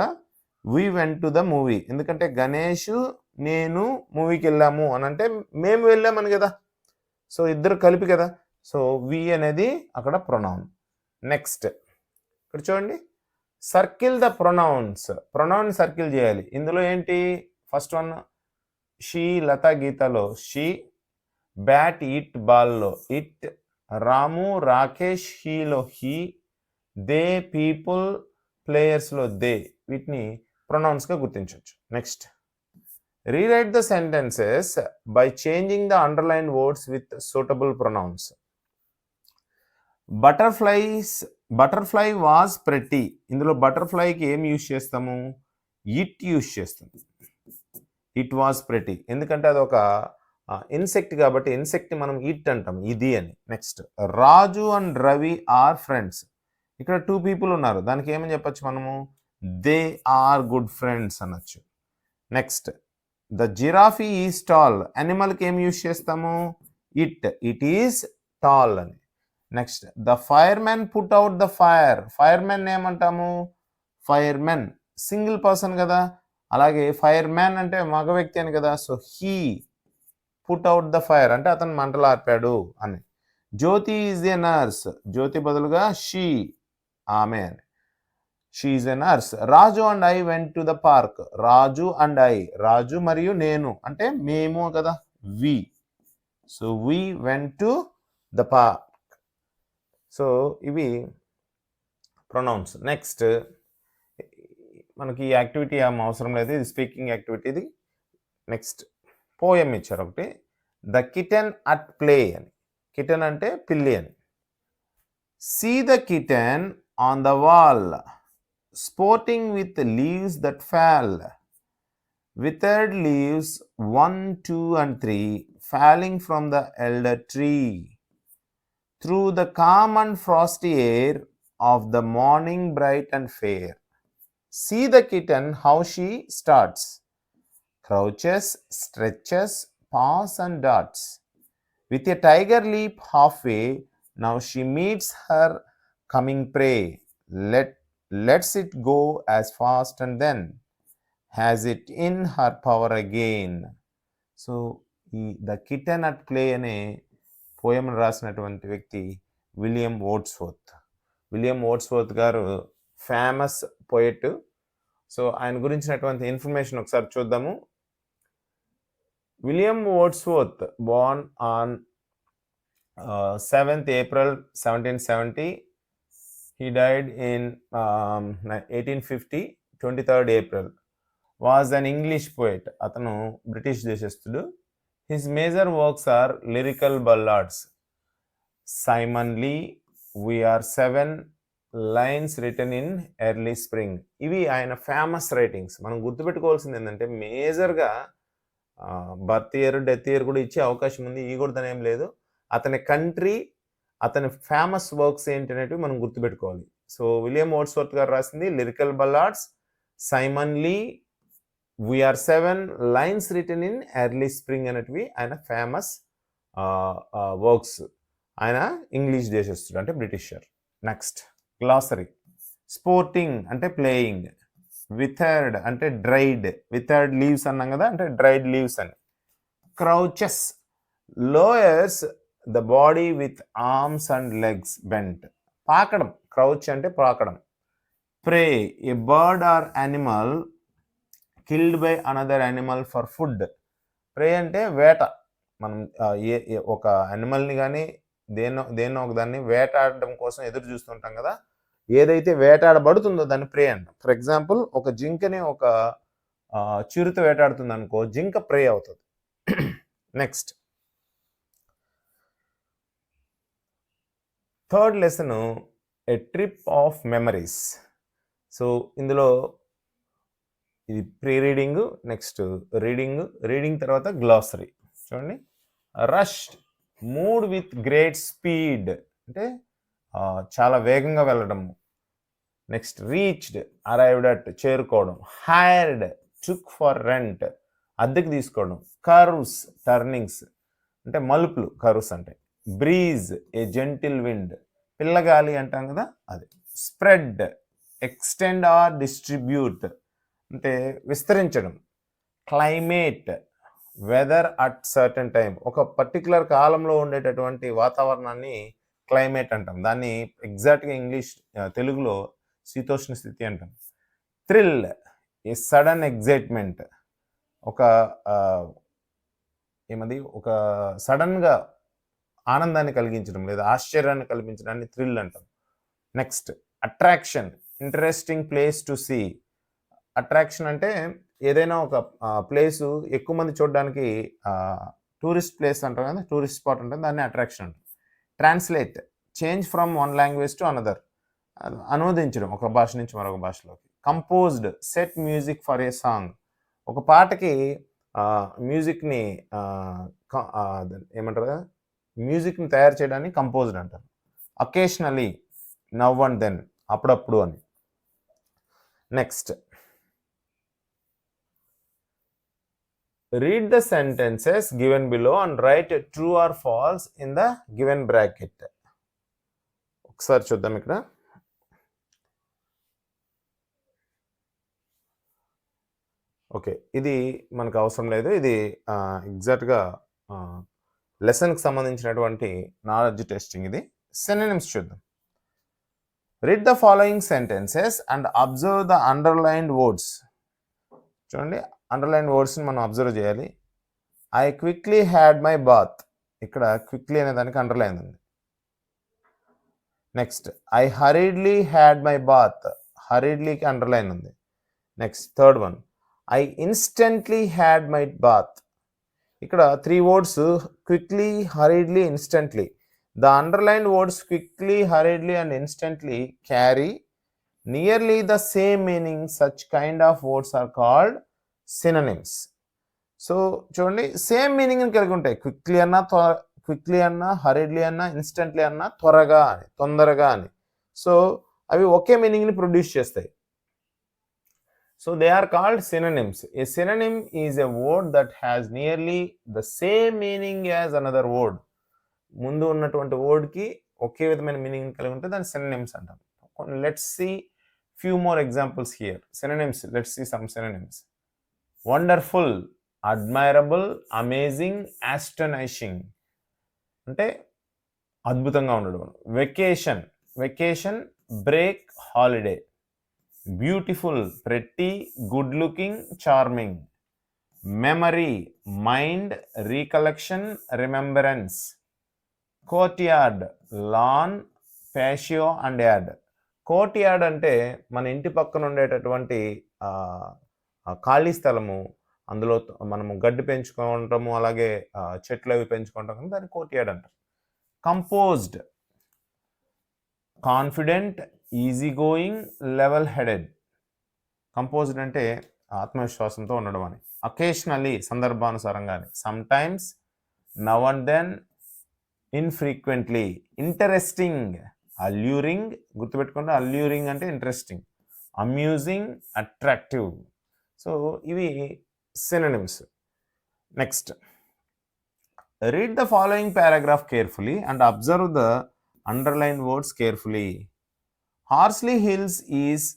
వి went to the movie, ఎందుకంటే గణేష్ నేను మూవీకి వెళ్ళాము అని అంటే మేము వెళ్ళామని కదా, సో ఇద్దరు కలిపి కదా. సో వి అనేది అక్కడ ప్రొనౌన్. నెక్స్ట్ ఇక్కడ చూడండి, circle the pronouns. Pronoun circle చేయాలి. ఇందులో ఏంటి, ఫస్ట్ వన్ షీ, లత గీతలో షీ, బ్యాట్ ఇట్ బాల్లో ఇట్, రాము రాకేష్ హీలో హీ, దే పీపుల్ ప్లేయర్స్లో దే. వీటిని ప్రొనౌన్స్గా గుర్తించవచ్చు. Next, rewrite the sentences by changing the underline words with suitable pronouns. Butterfly was pretty. ఇందులో బటర్ఫ్లైకి ఏం యూజ్ చేస్తాము, ఇట్ యూజ్ చేస్తాం. ఇట్ వాజ్ ప్రెటీ, ఎందుకంటే అది ఒక ఇన్సెక్ట్ కాబట్టి ఇన్సెక్ట్ మనం ఇట్ అంటాం, ఇది అని. Next, Raju and Ravi are friends. ఇక్కడ 2 people ఉన్నారు, దానికి ఏమని చెప్పచ్చు మనము, దే ఆర్ గుడ్ ఫ్రెండ్స్ అనొచ్చు. Next, the giraffe is tall. యానిమల్కి ఏం యూజ్ చేస్తాము, ఇట్ ఈజ్ టాల్ అని. Next, the firemen put out the fire. Firemen ఏమంటాము, ఫైర్మెన్ సింగిల్ పర్సన్ కదా, అలాగే ఫైర్ మ్యాన్ అంటే మగ వ్యక్తి అని కదా. So he put out the fire అంటే అతను మంటలు ఆర్పాడు అని. జ్యోతి ఈజ్ ఏ నర్స్. జ్యోతి బదులుగా షీ, ఆమె అని. She is a nurse. Raju and I went to the park. Raju and I, Raju మరియు నేను అంటే మేము కదా, we. So we went to the park. So ఇవి ప్రొనౌన్స్. నెక్స్ట్, మనకి ఈ యాక్టివిటీ ఏం అవసరం లేదు, ఇది స్పీకింగ్ యాక్టివిటీ ఇది. నెక్స్ట్, పోయం ఇచ్చారు ఒకటి, ద కిటెన్ అట్ ప్లే అని. కిటెన్ అంటే పిల్లి అని. See the kitten on the wall sporting with leaves that fall. Withered leaves 1, 2 and 3 falling from the elder tree. Through the calm and frosty air of the morning bright and fair. See the kitten how she starts, crouches, stretches, paws and darts. With a tiger leap halfway, now she meets her coming prey. Lets it go as fast and then has it in her power again. So the kitten at play అనే poem రాసినటువంటి వ్యక్తి William Wordsworth. William Wordsworth గారు famous poet. So ఆయన గురించినటువంటి information ఒకసారి చూద్దాము. William Wordsworth born on 7th April 1770. He died in 1850, 23rd April, was an English poet. అతను British దేశస్థుడు. His major works are lyrical ballads, Simon Lee, We Are Seven, Lines Written in Early Spring. ఇవి ఆయన famous writings. మనం గుర్తుపెట్టుకోవాల్సింది ఏంటంటే మేజర్గా birth year, death year కూడా ఇచ్చే అవకాశం ఉంది, ఇవ్వకూడదని ఏం లేదు. అతని కంట్రీ, అతని ఫేమస్ వర్క్స్ ఏంటనేటివి మనం గుర్తుపెట్టుకోవాలి. సో విలియం వర్డ్స్వర్త్ గారు రాసింది lyrical ballads, Simon Lee, We Are Seven, Lines Written in Early Spring అనేటివి ఆయన ఫేమస్ వర్క్స్. ఆయన ఇంగ్లీష్ దేశస్థుడు అంటే బ్రిటిషర్. Next glossary. స్పోర్టింగ్ అంటే ప్లేయింగ్, విథర్డ్ అంటే డ్రైడ్, విథర్డ్ లీవ్స్ అన్నాం కదా అంటే డ్రైడ్ లీవ్స్ అని. Crouches, lowers the body with arms and legs bent, పాకడం, క్రౌచ్ అంటే పాకడం. Prey, a bird or animal killed by another animal for food. Prey అంటే వేట, మనం ఒక యానిమల్ని కానీ దేన్నో ఒక దాన్ని వేటాడడం కోసం ఎదురు చూస్తుంటాం కదా, ఏదైతే వేటాడబడుతుందో దాన్ని ప్రే అంటాం. ఫర్ ఎగ్జాంపుల్ ఒక జింకని ఒక చిరుత వేటాడుతుంది అనుకో, జింక ప్రే అవుతుంది. Next third lesson, A trip of memories. So ఇందులో ఇది ప్రీ రీడింగ్, నెక్స్ట్ రీడింగ్ తర్వాత గ్లాసరీ. చూడండి, rushed, mood with great speed అంటే చాలా వేగంగా వెళ్ళడము. నెక్స్ట్ రీచ్డ్, అరైవ్డ్ అట్, చేరుకోవడం. హైర్డ్, టుక్ ఫర్ రెంట్, అద్దెకి తీసుకోవడం. కర్వ్స్, టర్నింగ్స్ అంటే మలుపులు, కర్వ్స్ అంటే. బ్రీజ్, ఏ జెంటిల్ విండ్, పిల్లగాలి అంటాం కదా అది. స్ప్రెడ్, ఎక్స్టెండ్ ఆర్ డిస్ట్రిబ్యూట్ అంటే విస్తరించడం. Climate, weather at certain time, ఒక పర్టికులర్ కాలంలో ఉండేటటువంటి వాతావరణాన్ని క్లైమేట్ అంటాం. దాన్ని ఎగ్జాక్ట్గా ఇంగ్లీష్ తెలుగులో శీతోష్ణ స్థితి అంటాం. థ్రిల్, ఏ సడన్ ఎగ్జైట్మెంట్, ఒక సడన్గా ఆనందాన్ని కలిగించడం లేదా ఆశ్చర్యాన్ని కల్పించడాన్ని థ్రిల్ అంటాం. Next attraction, interesting place to see. Attraction అంటే ఏదైనా ఒక ప్లేసు ఎక్కువ మంది చూడడానికి టూరిస్ట్ ప్లేస్ అంటారు కదా, టూరిస్ట్ స్పాట్ ఉంటుంది, దాన్ని అట్రాక్షన్ అంటారు. Translate, change from one language to another, అనువదించడం ఒక భాష నుంచి మరొక భాషలోకి. Composed, set music for a song, ఒక పాటకి మ్యూజిక్ని ఏమంటారు, మ్యూజిక్ని తయారు చేయడాన్ని కంపోజ్డ్ అంటారు. అకేషనలీ, నవ్ అండ్ దెన్, అప్పుడప్పుడు అని. Next read the sentences given below and write true or false in the given bracket. ఒకసారి చూద్దాం ఇక్కడ. ఓకే, ఇది మనకు అవసరం లేదు, ఇది ఎగ్జాక్ట్గా లెసన్కి సంబంధించినటువంటి నాలెడ్జ్ టెస్టింగ్. ఇది సినోనిమ్స్ చూద్దాం. Read the following sentences and observe the underlined words. చూడండి, అండర్లైన్ వర్డ్స్ని మనం అబ్జర్వ్ చేయాలి. I quickly had my bath, ఇక్కడ క్విక్లీ అనే దానికి అండర్లైన్ ఉంది. Next I hurriedly had my bath, హరీడ్లీకి అండర్లైన్ ఉంది. Next third one, I instantly had my bath, ఇక్కడ 3 words quickly, hurriedly, instantly. The underline words quickly, hurriedly and instantly carry nearly the same meaning. Such kind of words are called synonyms. So చూడండి, same మీనింగ్ని కలిగి ఉంటాయి. Quickly అన్నా, హరీడ్లీ అన్నా, instantly అన్నా, త్వరగా అని, తొందరగా అని. సో అవి ఒకే మీనింగ్ని ప్రొడ్యూస్ చేస్తాయి. So they are called synonyms. A synonym is a word that has nearly the same meaning as another word. ముందు ఉన్నటువంటి వర్డ్కి ఒకే విధమైన మీనింగ్ కలిగి ఉంటే దాన్ని సినోనిమ్స్ అంటాం. Let's see few more examples here. Synonyms, let's see some synonyms. Wonderful, admirable, amazing, astonishing అంటే అద్భుతంగా ఉండడం. Vacation, break, holiday. Beautiful, pretty, good looking, charming. Memory, mind, recollection, remembrance. Courtyard, lawn, patio and yard. Courtyard అంటే మన ఇంటి పక్కన ఉండేటటువంటి ఖాళీ స్థలము, అందులో మనము గడ్డి పెంచుకోవటము, అలాగే చెట్లు అవి పెంచుకుంటాం, దాన్ని కోర్ట్ యార్డ్ అంటారు. Composed, confident, easy going, level headed. Composed అంటే ఆత్మవిశ్వాసంతో ఉండడం అని. అకేషనలీ, సందర్భానుసారంగానే. Sometimes, now and then, infrequently. Interesting, alluring, గుర్తుపెట్టుకోండి, అల్యూరింగ్ అంటే ఇంట్రెస్టింగ్, అమ్యూజింగ్, అట్రాక్టివ్. సో ఇవి synonyms. Next, read the following paragraph carefully and observe the underline words carefully. Horsley Hills is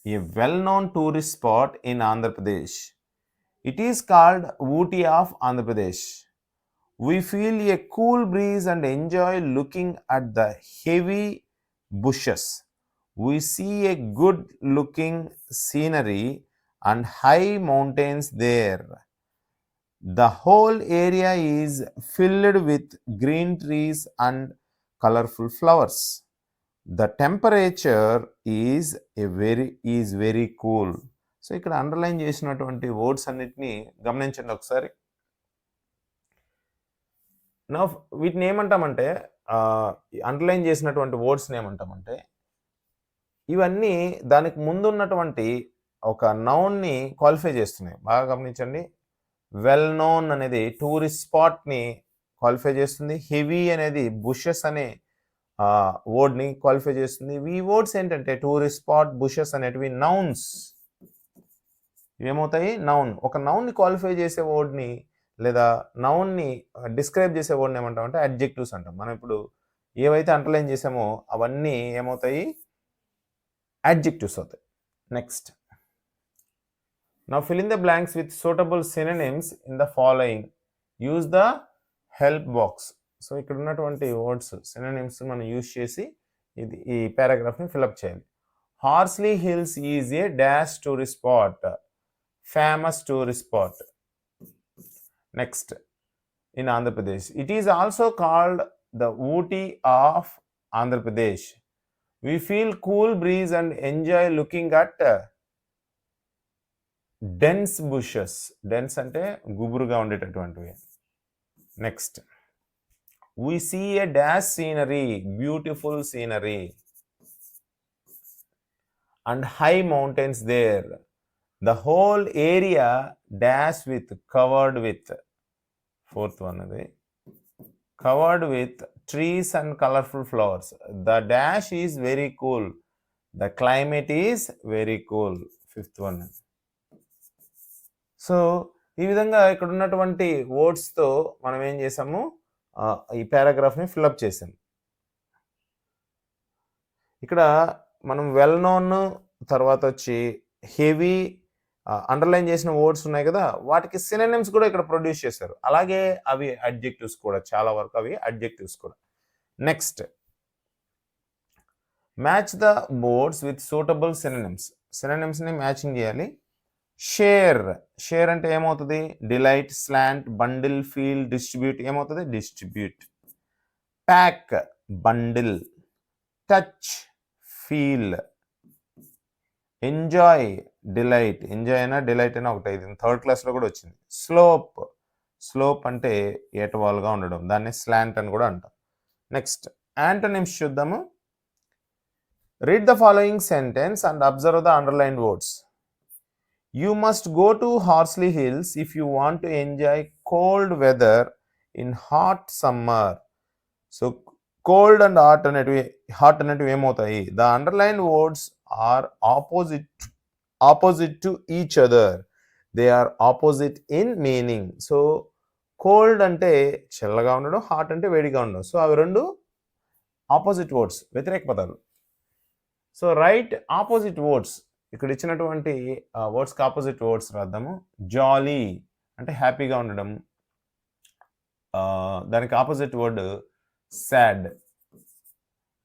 a well-known tourist spot in Andhra Pradesh. It is called Ooty of Andhra Pradesh. We feel a cool breeze and enjoy looking at the heavy bushes. We see a good-looking scenery and high mountains there. The whole area is filled with green trees and colorful flowers. The temperature is very cool. So ఇక్కడ underline చేసినటువంటి words అన్నిటినీ గమనించండి ఒకసారి. నా వీటిని ఏమంటామంటే, underline చేసినటువంటి వర్డ్స్ని ఏమంటామంటే, ఇవన్నీ దానికి ముందున్నటువంటి ఒక నౌన్ని క్వాలిఫై చేస్తున్నాయి. బాగా గమనించండి. వెల్ నోన్ అనేది టూరిస్ట్ స్పాట్ని క్వాలిఫై చేస్తుంది. హెవీ అనేది బుషెస్ అనే వర్డ్ని క్వాలిఫై చేస్తుంది. ఈ వర్డ్స్ ఏంటంటే టూరిస్ట్ స్పాట్, బుషెస్ అనేటివి నౌన్స్. ఏమవుతాయి? నౌన్. ఒక నౌన్ని క్వాలిఫై చేసే వర్డ్ని లేదా నౌన్ని డిస్క్రైబ్ చేసే వర్డ్ని ఏమంటామంటే అడ్జెక్టివ్స్ అంటాం. మనం ఇప్పుడు ఏవైతే అండర్లైన్ చేసామో అవన్నీ ఏమవుతాయి? అడ్జెక్టివ్స్ అవుతాయి. Next, now fill in the blanks with suitable synonyms in the following. Use the help box. So ఇక్కడ ఉన్నటువంటి వర్డ్స్ సినోనిమ్స్ మనం యూజ్ చేసి ఈ పారాగ్రాఫ్ని ఫిల్అప్ చేయాలి. Horsley Hills is a dash tourist spot, famous tourist spot. Next, in Andhra Pradesh. It is also called the Ooty of Andhra Pradesh. We feel cool breeze and enjoy looking at dense bushes. Dense అంటే గుబురుగా ఉండేటటువంటివి. నెక్స్ట్, we see a dash scenery, beautiful scenery and high mountains there. The whole area dash with, covered with. Fourth one అది covered with trees and colorful flowers. The dash is very cool. The climate is very cool. Fifth one. So ఈ విధంగా ఇక్కడ ఉన్నటువంటి వర్డ్స్తో మనం ఏం చేసాము? ఈ పారాగ్రాఫ్ని fill up చేసాం. ఇక్కడ మనం వెల్ నోన్, తర్వాత వచ్చి హెవీ, అండర్లైన్ చేసిన వర్డ్స్ ఉన్నాయి కదా, వాటికి సినోనిమ్స్ కూడా ఇక్కడ ప్రొడ్యూస్ చేశారు. అలాగే అవి అడ్జెక్టివ్స్ కూడా, చాలా వరకు అవి అడ్జెక్టివ్స్ కూడా. Next, match the words with suitable synonyms. సినోనిమ్స్ని మ్యాచింగ్ చేయాలి. షేర్, షేర్ అంటే ఏమవుతుంది? Delight, slant, bundle, feel, distribute. ఏమవుతుంది? Distribute. Pack, bundle. Touch, feel. Enjoy, delight. Enjoy అయినా డిలైట్ అయినా ఒకటే, ఇది థర్డ్ క్లాస్లో కూడా వచ్చింది. స్లోప్, స్లోప్ అంటే ఏటవాలుగా ఉండడం, దాన్ని స్లాంట్ అని కూడా అంటాం. నెక్స్ట్, యాంటోనిమ్స్ చూద్దాము. Read the following sentence and observe the underlined words. You must go to Horsley Hills if you want to enjoy cold weather in hot summer. So cold and hot అనేటివి ఏమవుతాయి? The underlined words are opposite to each other. They are opposite in meaning. So cold అంటే చల్లగా ఉండడం, hot అంటే వేడిగా ఉండడం. So అవి రెండు ఆపోజిట్ వర్డ్స్, వ్యతిరేక పదాలు. So right opposite words. ఇక్కడ ఇచ్చినటువంటి వర్డ్స్కి ఆపోజిట్ వర్డ్స్ రాద్దాము. జాలీ అంటే హ్యాపీగా ఉండడం, దానికి ఆపోజిట్ వర్డ్ సాడ్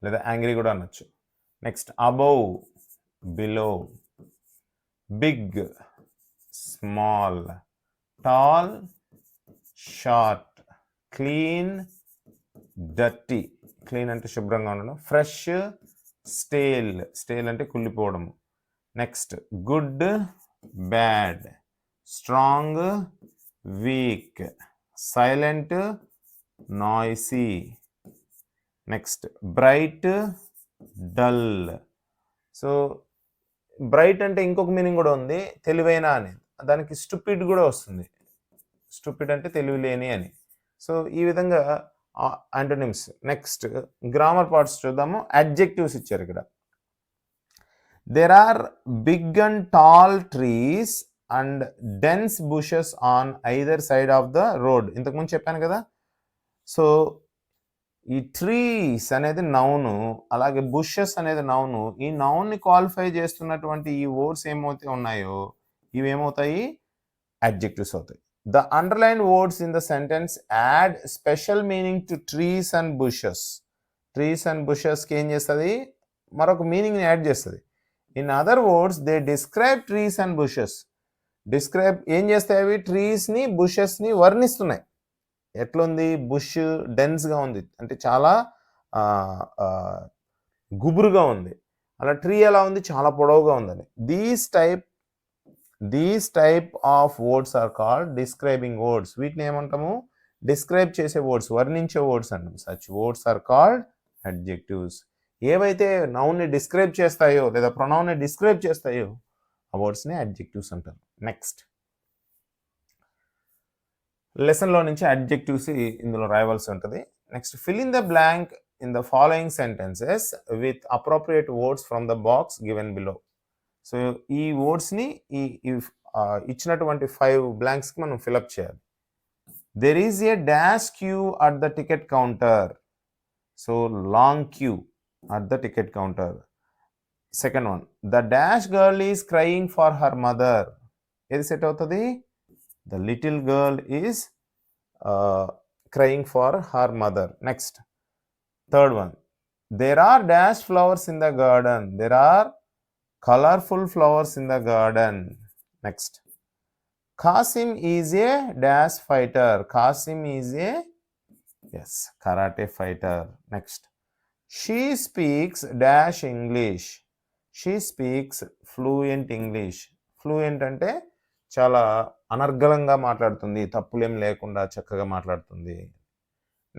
లేదా యాంగ్రీ కూడా అనొచ్చు. Next, above, below. Big, small. Tall, short. Clean, dirty. Clean అంటే శుభ్రంగా ఉండడం. Fresh, stale. స్టేల్ అంటే కుళ్ళిపోవడము. Next good, bad, strong, weak, silent, noisy. Next bright, dull. So bright అంటే ఇంకొక మీనింగ్ కూడా ఉంది, తెలివైన అని. దానికి స్టూపిడ్ కూడా వస్తుంది. స్టూపిడ్ అంటే తెలివిలేని అని. సో ఈ విధంగా యాంటోనిమ్స్. నెక్స్ట్ గ్రామర్ పార్ట్స్ చూద్దాము. అడ్జెక్టివ్స్ ఇచ్చారు ఇక్కడ. There are big and tall trees and dense bushes on either side of the road. ఇంతకుముందు చెప్పాను కదా. సో ఈ ట్రీస్ అనేది నౌను, అలాగే బుషెస్ అనేది నౌను. ఈ నౌన్ని క్వాలిఫై చేస్తున్నటువంటి ఈ వర్డ్స్ ఏమైతే ఉన్నాయో ఇవి ఏమవుతాయి, అడ్జెక్టివ్స్ అవుతాయి. The underlined words in the sentence add special meaning to trees and bushes. Trees and bushes కి ఏం చేస్తుంది, మరొక మీనింగ్ని యాడ్ చేస్తుంది. In other words they describe trees and bushes. Describe ఏం చేస్తాయి, అవి ట్రీస్ని బుషెస్ని వర్ణిస్తున్నాయి. ఎట్లుంది, బుష్ డెన్స్గా ఉంది అంటే చాలా గుబురుగా ఉంది. అలా ట్రీ ఎలా ఉంది, చాలా పొడవుగా ఉందని. These type of words are called describing words. వీటిని ఏమంటాము, డిస్క్రైబ్ చేసే వర్డ్స్, వర్ణించే వర్డ్స్ అంటాం. Such words are called adjectives. ఏవైతే నౌన్ని డిస్క్రైబ్ చేస్తాయో లేదా ప్రొనౌన్ని డిస్క్రైబ్ చేస్తాయో ఆ వర్డ్స్ని అడ్జెక్టివ్స్ అంటారు. నెక్స్ట్ లెసన్లో నుంచి అడ్జెక్టివ్స్ ఇందులో రాయవలసి ఉంటుంది. Next fill in the blank in the following sentences with appropriate words from the box given below. So ఈ వర్డ్స్ని ఇచ్చినటువంటి 5 బ్లాంక్స్కి మనం ఫిలప్ చేయాలి. There is a dash Q at the ticket counter. So long queue at the ticket counter. Second one, the dash girl is crying for her mother. ఏది set అవుతుంది, the little girl is crying for her mother. Next, third one, there are dash flowers in the garden. There are colorful flowers in the garden. Next, Qasim is a dash fighter. Qasim is a karate fighter. Next, she speaks dash English. She speaks fluent English. Fluent ante చాలా అనర్గళంగా మాట్లాడుతుంది, తప్పులేం లేకుండా చక్కగా మాట్లాడుతుంది.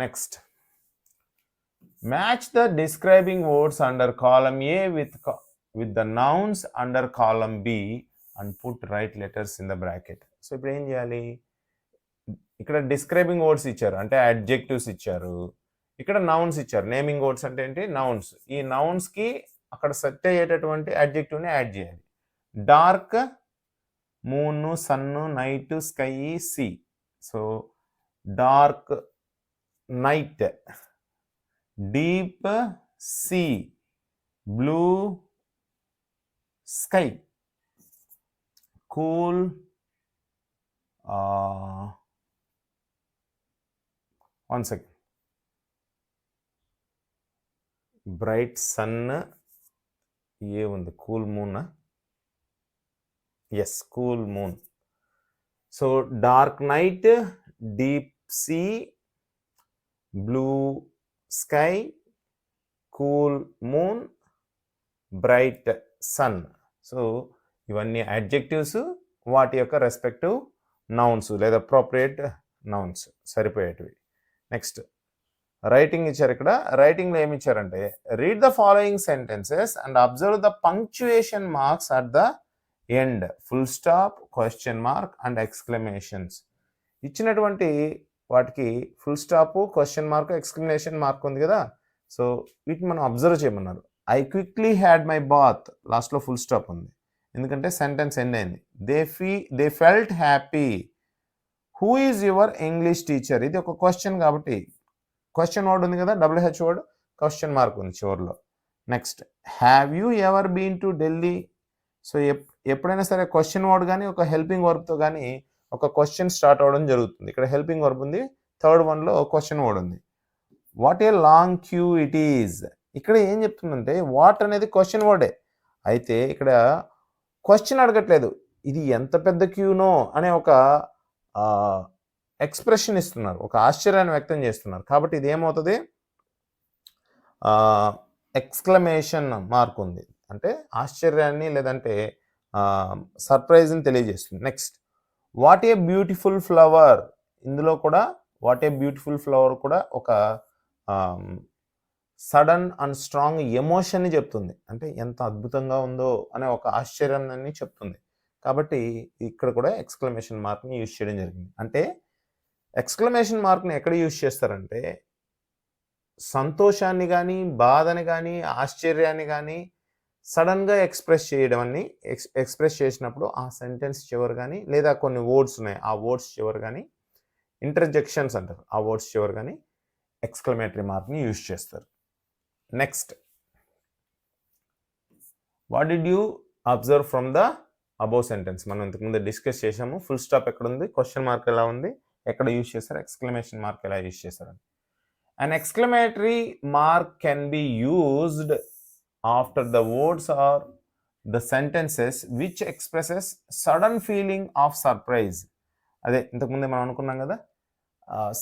Next, match the describing words under column A with the nouns under column B and put right letters in the bracket. So ఇప్పుడు ఏం చేయాలి, ఇక్కడ డిస్క్రైబింగ్ వర్డ్స్ ఇచ్చారు అంటే అడ్జెక్టివ్స్ ఇచ్చారు, ఇక్కడ నౌన్స్ ఇచ్చారు. నేమింగ్ వర్డ్స్ అంటే ఏంటి, నౌన్స్. ఈ నౌన్స్కి అక్కడ సెట్ అయ్యేటటువంటి అడ్జెక్టివ్ని యాడ్ చేయాలి. Dark, moon, sun, night, sky, sea. So dark night, deep sea, blue sky, cool one second, bright sun, a ఉంది, cool moon. Yes, cool moon. So dark night, deep sea, blue sky, cool moon, bright sun. So ఇవన్నీ adjectives, వాటి యొక్క respective nouns లేదా appropriate nouns సరిపోయేటివి. Next writing ఇచ్చారు. ఇక్కడ రైటింగ్లో ఏమి ఇచ్చారంటే, read the following sentences and observe the punctuation marks at the end, full stop, question mark and exclamations. ఇచ్చినటువంటి వాటికి full stop, question mark, exclamation mark ఉంది కదా. సో వీటిని మనం అబ్జర్వ్ చేయమన్నారు. I quickly had my bath, లాస్ట్లో full stop ఉంది ఎందుకంటే సెంటెన్స్ ఎండ్ అయింది. They felt happy. Who is your English teacher, ఇది ఒక క్వశ్చన్ కాబట్టి క్వశ్చన్ వర్డ్ ఉంది కదా, WH వర్డ్, క్వశ్చన్ మార్క్ ఉంది చివరిలో. Next, have you ever been to Delhi. So ఎప్పుడైనా సరే క్వశ్చన్ వర్డ్ కానీ ఒక హెల్పింగ్ వర్బ్తో కానీ ఒక క్వశ్చన్ స్టార్ట్ అవ్వడం జరుగుతుంది. ఇక్కడ హెల్పింగ్ వర్బ్ ఉంది, థర్డ్ వన్లో క్వశ్చన్ వర్డ్ ఉంది. What a long queue it is. ఇక్కడ ఏం చెప్తుందంటే వాట్ అనేది క్వశ్చన్ వర్డే, అయితే ఇక్కడ క్వశ్చన్ అడగట్లేదు, ఇది ఎంత పెద్ద క్యూనో అనే ఒక ఎక్స్ప్రెషన్ ఇస్తున్నారు, ఒక ఆశ్చర్యాన్ని వ్యక్తం చేస్తున్నారు. కాబట్టి ఇది ఏమవుతుంది, ఎక్స్క్లమేషన్ మార్క్ ఉంది అంటే ఆశ్చర్యాన్ని లేదంటే సర్ప్రైజ్ని తెలియజేస్తుంది. Next what a beautiful flower, ఇందులో కూడా వాట్ ఏ బ్యూటిఫుల్ ఫ్లవర్ కూడా ఒక సడన్ అండ్ స్ట్రాంగ్ ఎమోషన్ని చెప్తుంది. అంటే ఎంత అద్భుతంగా ఉందో అనే ఒక ఆశ్చర్యాన్ని చెప్తుంది. కాబట్టి ఇక్కడ కూడా ఎక్స్క్లమేషన్ మార్క్ని యూజ్ చేయడం జరిగింది. అంటే ఎక్స్క్లమేషన్ మార్క్ని ఎక్కడ యూజ్ చేస్తారంటే సంతోషాన్ని కానీ, బాధని కానీ, ఆశ్చర్యాన్ని కానీ సడన్గా ఎక్స్ప్రెస్ చేసినప్పుడు ఆ సెంటెన్స్ చివరి కానీ లేదా కొన్ని వర్డ్స్ ఉన్నాయి, ఆ వర్డ్స్ చివరి కానీ ఇంటర్జెక్షన్స్ అంటారు, ఆ వర్డ్స్ చివరి కానీ ఎక్స్క్లమేటరీ మార్క్ని యూజ్ చేస్తారు. Next what did you observe from the above sentence, మనం ఇంతకుముందు డిస్కస్ చేసాము. ఫుల్ స్టాప్ ఎక్కడ ఉంది, క్వశ్చన్ మార్క్ ఎలా ఉంది, ఎక్కడ యూజ్ చేస్తారు, ఎక్స్క్లమేషన్ మార్క్ ఎలా యూజ్ చేస్తారు. An exclamatory mark can be used after the words or the sentences which expresses sudden feeling of surprise. అదే ఇంతకుముందే మనం అనుకున్నాం కదా,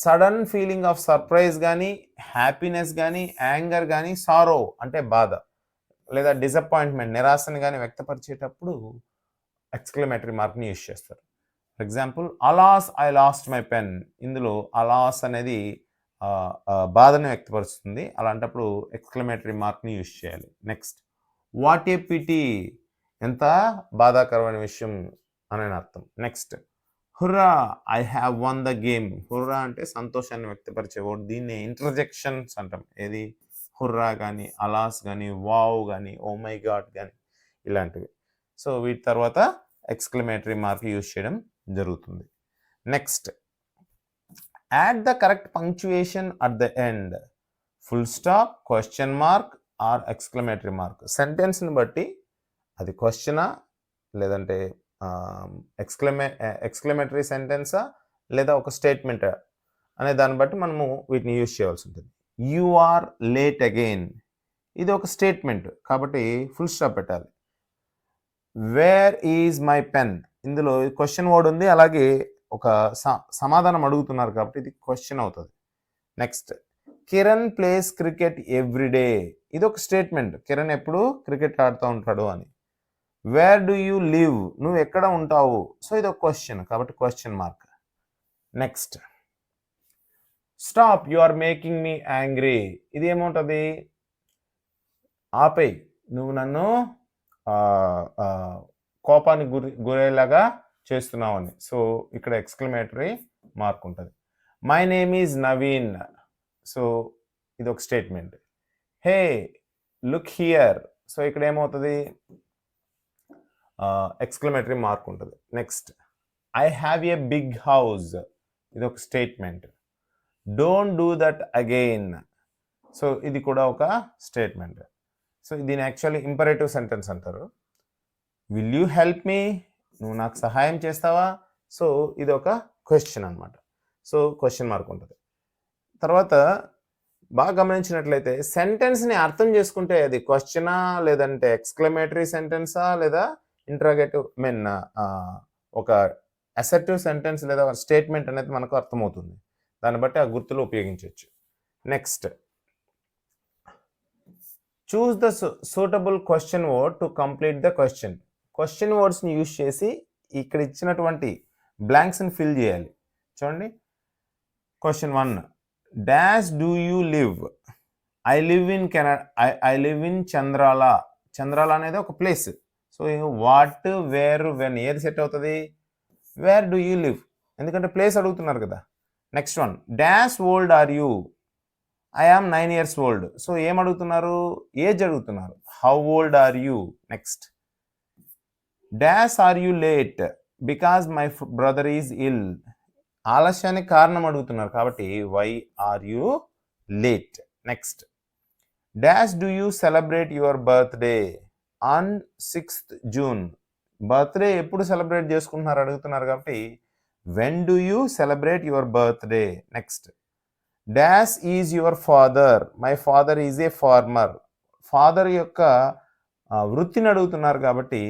సడన్ ఫీలింగ్ ఆఫ్ సర్ప్రైజ్ కానీ, హ్యాపీనెస్ కానీ, యాంగర్ కానీ, సారో అంటే బాధ లేదా డిసప్పాయింట్మెంట్ నిరాశని కానీ వ్యక్తపరిచేటప్పుడు ఎక్స్క్లమేటరీ మార్క్ని యూజ్ చేస్తారు. For example alas I lost my pen, ఇందులో అలాస్ అనేది బాధను వ్యక్తపరుస్తుంది, అలాంటప్పుడు ఎక్స్క్లమేటరీ మార్క్ని యూజ్ చేయాలి. నెక్స్ట్ వాట్ ఏ పిటీ, ఎంత బాధాకరమైన విషయం అని అర్థం. Next hurrah I have won the game, hurrah అంటే సంతోషాన్ని వ్యక్తపరిచే వర్డ్, దీన్ని ఇంటర్జెక్షన్స్ అంటాం. ఏది హుర్రా కానీ, అలాస్ కానీ, వావ్ కానీ, ఓ మై గాడ్ కానీ ఇలాంటివి. సో వీటి తర్వాత ఎక్స్క్లమేటరీ మార్క్ యూజ్ చేయడం జరుగుతుంది. Next add the correct punctuation at the end, full stop, question mark or exclamatory mark. సెంటెన్స్ని బట్టి అది క్వశ్చనా లేదంటే ఎక్స్క్లమేటరీ సెంటెన్సా లేదా ఒక స్టేట్మెంట్ అనే దాన్ని బట్టి మనము వీటిని యూజ్ చేయాల్సి ఉంటుంది. యు ఆర్ లేట్ అగైన్, ఇది ఒక స్టేట్మెంట్ కాబట్టి ఫుల్ స్టాప్ పెట్టాలి. వేర్ ఈజ్ మై పెన్, ఇందులో క్వశ్చన్ వర్డ్ ఉంది, అలాగే ఒక సమాధానం అడుగుతున్నారు కాబట్టి ఇది క్వశ్చన్ అవుతుంది. Next Kiran place cricket everyday, ఇది ఒక స్టేట్మెంట్, కిరణ్ ఎప్పుడు క్రికెట్ ఆడుతూ ఉంటాడు అని. వేర్ డూ యూ లివ్, నువ్వు ఎక్కడ ఉంటావు, సో ఇది ఒక క్వశ్చన్ కాబట్టి question mark. Next stop you are making me angry, ఇది ఏముంటుంది, ఆపై నువ్వు నన్ను కోపానికి గురయ్యేలాగా చేస్తున్నావు అని. సో ఇక్కడ ఎక్స్క్లమేటరీ మార్క్ ఉంటుంది. My name is Naveen, so ఇది ఒక statement. Hey look here, so ఇక్కడ ఏమవుతుంది, ఎక్స్క్లమేటరీ మార్క్ ఉంటుంది. Next I have a big house, ఇది ఒక statement. Don't do that again, so ఇది కూడా ఒక స్టేట్మెంట్. సో దీని యాక్చువల్లీ ఇంపరేటివ్ సెంటెన్స్ అంటారు. విల్ యూ హెల్ప్ మీ, నువ్వు నాకు సహాయం చేస్తావా, సో ఇది ఒక క్వశ్చన్ అనమాట. సో క్వశ్చన్ మార్క్ ఉంటుంది. తర్వాత బాగా గమనించినట్లయితే సెంటెన్స్ని అర్థం చేసుకుంటే అది క్వశ్చనా లేదంటే ఎక్స్క్లమేటరీ సెంటెన్సా లేదా ఇంట్రాగేటివ్ ఒక అసర్టివ్ సెంటెన్స్ లేదా స్టేట్మెంట్ అనేది మనకు అర్థమవుతుంది. దాన్ని బట్టి ఆ గుర్తులు ఉపయోగించవచ్చు. Next choose the suitable question word to complete the question. Question వర్డ్స్ని యూజ్ చేసి ఇక్కడ ఇచ్చినటువంటి బ్లాంక్స్ని ఫిల్ చేయాలి. చూడండి, question 1 dash do you live, I live in Canada, I live in Chandrala, Chandrala అనేది ఒక place. So what where when ఏది సెట్ అవుతుంది, వేర్ డూ యూ లివ్, ఎందుకంటే ప్లేస్ అడుగుతున్నారు కదా. Next one dash old are you, I am 9 years old, so ఏం అడుగుతున్నారు, age అడుగుతున్నారు. How old are you. Next dash are you late, because my brother is ill, ఆలస్యానికి కారణం అడుగుతున్నారు కాబట్టి why are you late. Next dash do you celebrate your birthday on 6th June, birthday ఎప్పుడు celebrate చేసుకుంటున్నారు అడుగుతున్నారు కాబట్టి when do you celebrate your birthday. Next dash is your father, my father is a farmer, father యొక్క వృత్తిని అడుగుతున్నారు కాబట్టి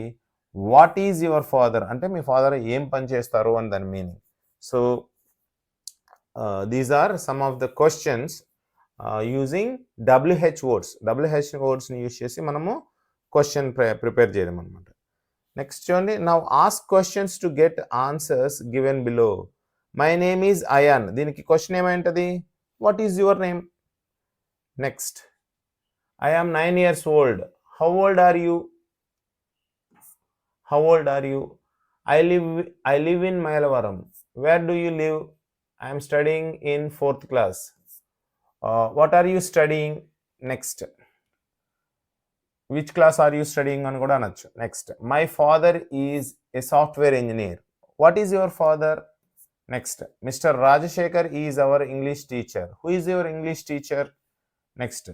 what is your father అంటే మీ father ఏం పని చేస్తారు అని దాని meaning. So these are some of the questions using WH వర్డ్స్ని యూజ్ చేసి మనము క్వశ్చన్ ప్రిపేర్ చేయడం అనమాట. నెక్స్ట్ చూడండి, now ask questions to get answers given below. My name is Ayaan, దీనికి క్వశ్చన్ ఏమైంటది, what is your name. Next, I am 9 years old. How old are you? How old are you? I live in Mayalavaram. Where do you live? I am studying in 4th class. What are you studying? Next, which class are you studying అని కూడా అనొచ్చు. Next, my father is A software engineer. What is your father? Next, mister Rajasekhar is our English teacher. Who is your English teacher? Next,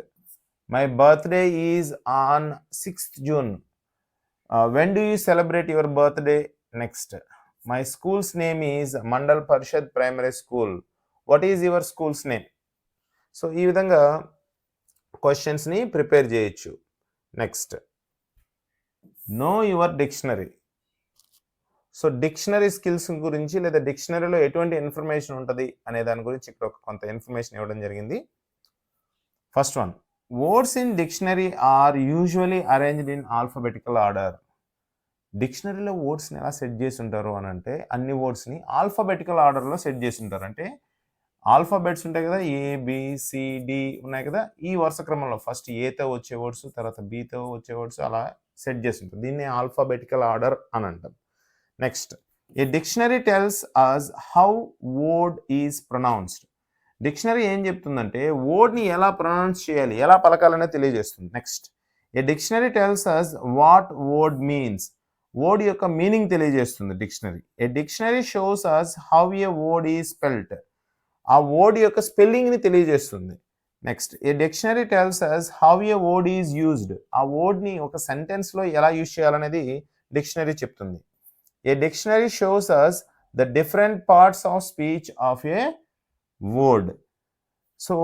my birthday is on 6th June. When do you celebrate your birthday? Next, my school's name is Mandal Parishad Primary School. What is your school's name? So ఈ విధంగా క్వశ్చన్స్ని prepare చేయొచ్చు. Next, know your dictionary. So dictionary skills గురించి లేదా డిక్షనరీలో ఎటువంటి information ఉంటుంది అనే దాని గురించి ఇక్కడ కొంత ఇన్ఫర్మేషన్ ఇవ్వడం జరిగింది. First one, words in dictionary are usually arranged in alphabetical order. డిక్షనరీలో వర్డ్స్ని ఎలా సెట్ చేసి ఉంటారు అని అంటే అన్ని వర్డ్స్ని ఆల్ఫాబెటికల్ ఆర్డర్లో సెట్ చేసి ఉంటారు. అంటే ఆల్ఫాబెట్స్ ఉంటాయి కదా, ABCD ఉన్నాయి కదా, ఈ వరుస క్రమంలో ఫస్ట్ ఏతో వచ్చే వర్డ్స్, తర్వాత బీతో వచ్చే వర్డ్స్ అలా సెట్ చేసి ఉంటారు. దీన్ని ఆల్ఫాబెటికల్ ఆర్డర్ అని అంటాం. Next, a dictionary tells us how word is pronounced. Dictionary ఏం చెప్తుందంటే వర్డ్ని ఎలా ప్రొనౌన్స్ చేయాలి, ఎలా పలకాలనే తెలియజేస్తుంది. Next, a dictionary tells us what word means. Word యొక్క మీనింగ్ తెలియజేస్తుంది dictionary. A dictionary shows us how a word is spelled. ఆ వర్డ్ యొక్క స్పెల్లింగ్ని తెలియజేస్తుంది. Next, a dictionary tells us how a word is used. ఆ వర్డ్ని ఒక సెంటెన్స్లో ఎలా యూజ్ చేయాలనేది డిక్షనరీ చెప్తుంది. ఏ dictionary shows us the different parts of speech of a word. So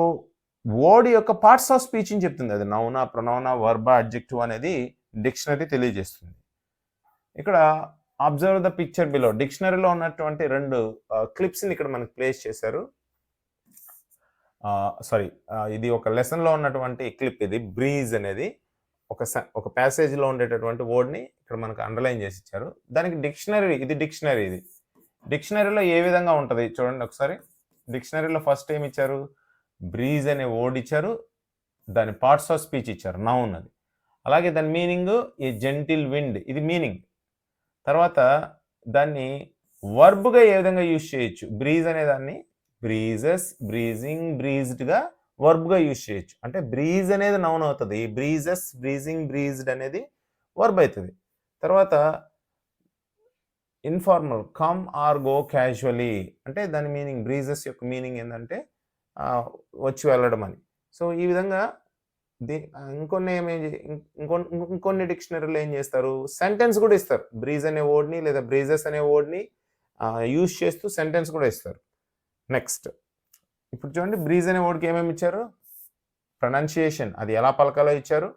word యొక్క పార్ట్స్ ఆఫ్ స్పీచ్ని చెప్తుంది. అది నౌనా, ప్రొనౌనా, వర్బా, అడ్జెక్టివ్ అనేది డిక్షనరీ తెలియజేస్తుంది. ఇక్కడ అబ్జర్వ్ ద పిక్చర్ బిలో. డిక్షనరీలో ఉన్నటువంటి 2 క్లిప్స్ని ఇక్కడ మనకు ప్లేస్ చేశారు. ఇది ఒక లెసన్లో ఉన్నటువంటి క్లిప్. ఇది బ్రీజ్ అనేది ఒక ప్యాసేజ్లో ఉండేటటువంటి వర్డ్ని ఇక్కడ మనకు అండర్లైన్ చేసి ఇచ్చారు. దానికి డిక్షనరీ, ఇది డిక్షనరీలో ఏ విధంగా ఉంటుంది చూడండి ఒకసారి. డిక్షనరీలో ఫస్ట్ ఏమి ఇచ్చారు, బ్రీజ్ అనే వర్డ్ ఇచ్చారు, దాని పార్ట్స్ ఆఫ్ స్పీచ్ ఇచ్చారు, నౌన్ అది. అలాగే దాని మీనింగ్ ఏ జెంటిల్ విండ్, ఇది మీనింగ్. తర్వాత దాన్ని వర్బ్గా ఏ విధంగా యూజ్ చేయొచ్చు, బ్రీజ్ అనే దాన్ని బ్రీజెస్, బ్రీజింగ్, బ్రీజ్డ్గా వర్బ్గా యూజ్ చేయొచ్చు. అంటే బ్రీజ్ అనేది నౌన్ అవుతుంది, బ్రీజెస్, బ్రీజింగ్, బ్రీజ్డ్ అనేది వర్బ్ అవుతుంది. తర్వాత informal, come or go casually, అంటే దాని మీనింగ్, బ్రీజెస్ యొక్క మీనింగ్ ఏంటంటే వచ్చి వెళ్ళడం అని. సో ఈ విధంగా ఇంకొన్ని డిక్షనరీలో ఏం చేస్తారు, సెంటెన్స్ కూడా ఇస్తారు. బ్రీజ్ అనే వర్డ్ని లేదా బ్రీజెస్ అనే వర్డ్ని యూజ్ చేస్తూ సెంటెన్స్ కూడా ఇస్తారు. నెక్స్ట్, ఇప్పుడు చూడండి, బ్రీజ్ అనే వర్డ్కి ఏమేమి ఇచ్చారు, ప్రొనౌన్సియేషన్, అది ఎలా పలకాలో ఇచ్చారు,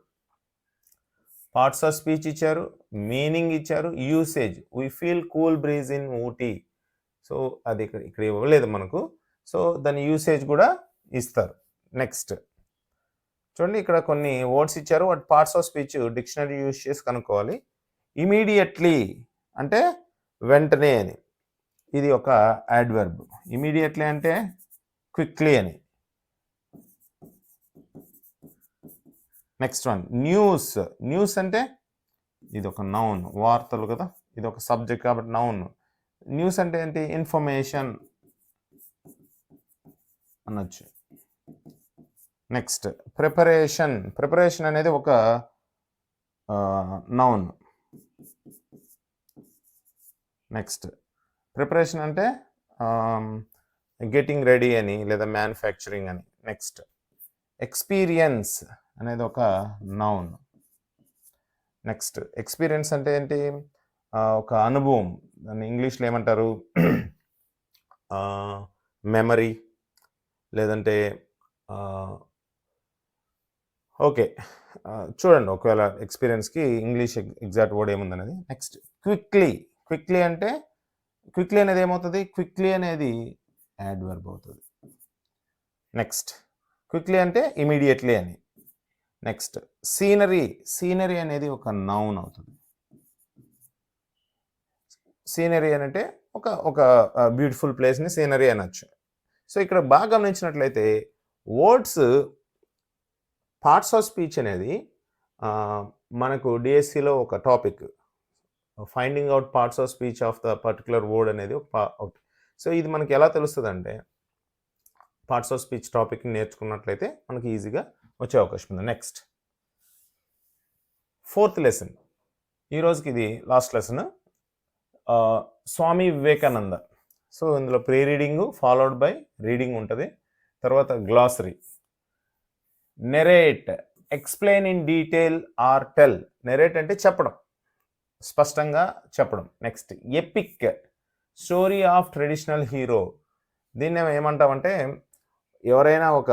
పార్ట్స్ ఆఫ్ స్పీచ్ ఇచ్చారు, మీనింగ్ ఇచ్చారు, usage, we feel cool breeze in Ooty. So అది ఇక్కడ ఇవ్వలేదు మనకు. సో దాని యూసేజ్ కూడా ఇస్తారు. నెక్స్ట్ చూడండి, ఇక్కడ కొన్ని వర్డ్స్ ఇచ్చారు, వాటి parts of speech dictionary use చేసి కనుక్కోవాలి. ఇమీడియట్లీ అంటే వెంటనే అని, ఇది ఒక యాడ్వర్బ్. ఇమీడియట్లీ అంటే క్విక్లీ అని. నెక్స్ట్ వన్, న్యూస్ అంటే ఇది ఒక నౌన్, వార్తలు కదా, ఇది ఒక సబ్జెక్ట్ కాబట్టి నౌన్. న్యూస్ అంటే ఏంటి, ఇన్ఫర్మేషన్ అనొచ్చు. నెక్స్ట్, ప్రిపరేషన్ అనేది ఒక నౌన్. నెక్స్ట్, ప్రిపరేషన్ అంటే గెటింగ్ రెడీ అని లేదా మ్యానుఫ్యాక్చరింగ్ అని. నెక్స్ట్, ఎక్స్పీరియన్స్ అనేది ఒక నౌన్. నెక్స్ట్, ఎక్స్పీరియన్స్ అంటే ఏంటి, ఒక అనుభవం. దాన్ని ఇంగ్లీష్లో ఏమంటారు, మెమరీ, లేదంటే ఓకే చూడండి ఒకవేళ ఎక్స్పీరియన్స్కి ఇంగ్లీష్ ఎగ్జాక్ట్ వర్డ్ ఏముందనేది. నెక్స్ట్, క్విక్లీ అంటే క్విక్లీ అనేది ఏమవుతుంది, క్విక్లీ అనేది యాడ్వర్బ్ అవుతుంది. నెక్స్ట్, క్విక్లీ అంటే ఇమీడియట్లీ అని. నెక్స్ట్ సీనరీ అనేది ఒక నౌన్ అవుతుంది. సీనరీ అని అంటే ఒక బ్యూటిఫుల్ ప్లేస్ని సీనరీ అనొచ్చు. సో ఇక్కడ బాగా గమనించినట్లయితే వర్డ్స్ పార్ట్స్ ఆఫ్ స్పీచ్ అనేది మనకు డిఎస్సిలో ఒక topic, finding out parts of speech of the particular word అనేది ఒక. సో ఇది మనకి ఎలా తెలుస్తుంది అంటే పార్ట్స్ ఆఫ్ స్పీచ్ టాపిక్ని నేర్చుకున్నట్లయితే మనకి ఈజీగా వచ్చే అవకాశం ఉంది. నెక్స్ట్ 4th లెసన్, ఈరోజుకి ఇది last lesson, Swami Vivekananda. So ఇందులో pre reading followed by reading ఉంటుంది. తర్వాత glossary. Narrate, explain in detail or tell. Narrate అంటే చెప్పడం, స్పష్టంగా చెప్పడం. Next epic, story of traditional hero. దీన్ని ఏమంటామంటే ఎవరైనా ఒక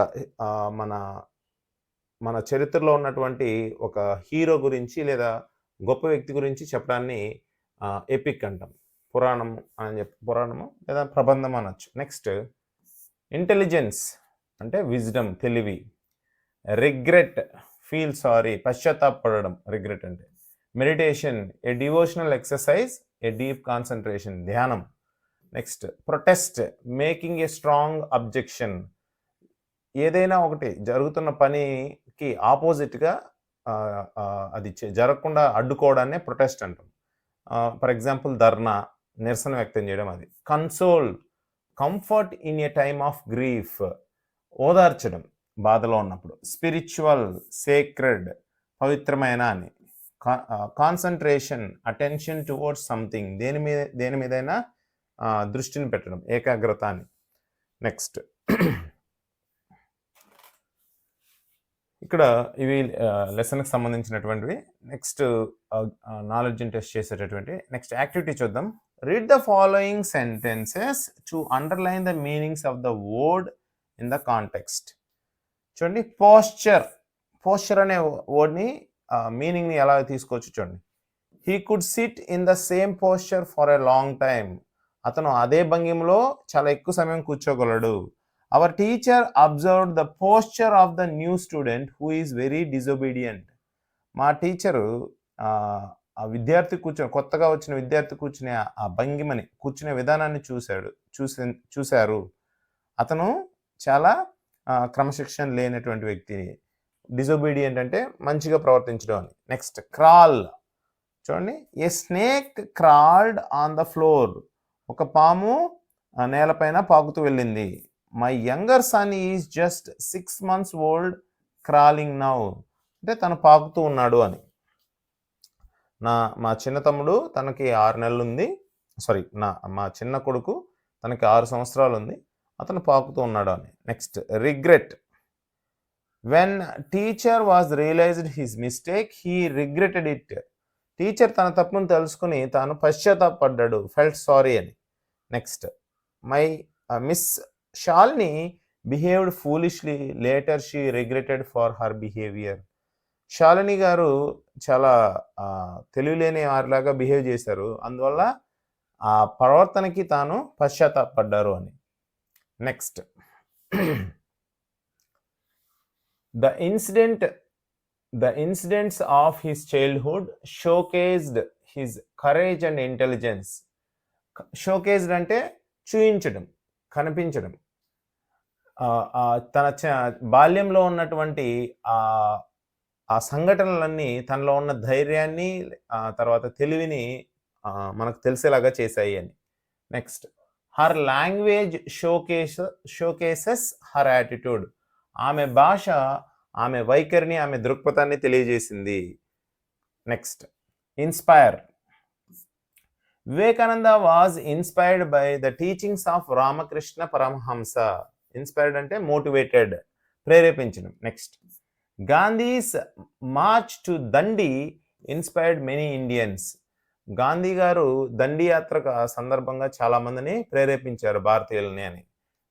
మన చరిత్రలో ఉన్నటువంటి ఒక హీరో గురించి లేదా గొప్ప వ్యక్తి గురించి చెప్పడాన్ని ఎపిక్ అంటాం. పురాణము లేదా ప్రబంధం అనొచ్చు. నెక్స్ట్ ఇంటెలిజెన్స్ అంటే విజ్డమ్, తెలివి. రిగ్రెట్, ఫీల్ సారీ, పశ్చాత్తాపడడం. రిగ్రెట్ అంటే meditation, a devotional exercise, a deep concentration, ధ్యానం. Next protest, making a strong objection. ఏదైనా ఒకటి జరుగుతున్న పనికి ఆపోజిట్గా అది జరగకుండా అడ్డుకోవడాన్నే ప్రొటెస్ట్ అంటాం. ఫర్ ఎగ్జాంపుల్ ధర్నా, నిరసన వ్యక్తం చేయడం. అది console, comfort in a time of grief, ఓదార్చడం బాధలో ఉన్నప్పుడు. స్పిరిచువల్, సేక్రెడ్, పవిత్రమైన అని. కాన్సన్ట్రేషన్, అటెన్షన్ టువర్డ్స్ సంథింగ్, దేని మీదైనా దృష్టిని పెట్టడం, ఏకాగ్రత అని. నెక్స్ట్ ఇక్కడ ఇవి లెసన్కి సంబంధించినటువంటివి. నెక్స్ట్ నాలెడ్జ్ని టెస్ట్ చేసేటటువంటి నెక్స్ట్ యాక్టివిటీ చూద్దాం. Read the following sentences to underline the meanings of the word in the context. చూడండి, పోస్చర్ అనే వర్డ్ని మీనింగ్ని ఎలా తీసుకోవచ్చు చూడండి. He could sit in the same posture for a long time. అతను అదే భంగిమలో చాలా ఎక్కువ సమయం కూర్చోగలడు. Our teacher observed the posture of the new student who is very disobedient. మా టీచరు ఆ విద్యార్థి కొత్తగా వచ్చిన విద్యార్థి కూర్చునే ఆ భంగిమని, కూర్చునే విధానాన్ని చూశారు. అతను చాలా క్రమశిక్షణ లేనటువంటి వ్యక్తి. డిజొబీడియంట్ అంటే మంచిగా ప్రవర్తించడం అని. Next crawl. చూడండి, a snake crawled on the floor. ఒక పాము నేలపైన పాకుతూ వెళ్ళింది. My younger son is just 6 months old crawling now. అంటే తను పాకుతూ ఉన్నాడు అని. మా చిన్న తమ్ముడు తనకి 6 నెలలు ఉంది. మా చిన్న కొడుకు తనకి 6 సంవత్సరాలు ఉంది, అతను పాకుతూ ఉన్నాడు అని. Next regret. When teacher was realized his mistake he regretted it. Teacher తన తప్పును తెలుసుకుని తాను పశ్చాత్తాపడ్డాడు, ఫెల్ట్ సారీ అని. Next miss Shalini behaved foolishly, later she regretted for her behaviour. Shalini గారు చాలా తెలివిలేని వారిలాగా బిహేవ్ చేశారు, అందువల్ల ఆ ప్రవర్తనకి తాను పశ్చాత్తాపడ్డారు అని. Next The incidents of his childhood showcased his courage and intelligence. Showcased అంటే చూయించడం, కనిపించడం. తన బాల్యంలో ఉన్నటువంటి ఆ సంఘటనలన్నీ తనలో ఉన్న ధైర్యాన్ని, తర్వాత తెలివిని మనకు తెలిసేలాగా చేశాయి అని. Next her language showcases her attitude. ఆమె భాష ఆమె వైఖరిని, ఆమె దృక్పథాన్ని తెలియజేసింది. Next inspire. Vivekananda was inspired by the teachings of Ramakrishna Paramahamsa. Inspired అంటే మోటివేటెడ్, ప్రేరేపించడం. Next Gandhi's march to Dandi inspired many Indians. Gandhi గారు దండి యాత్ర సందర్భంగా చాలా మందిని ప్రేరేపించారు, భారతీయులని అని.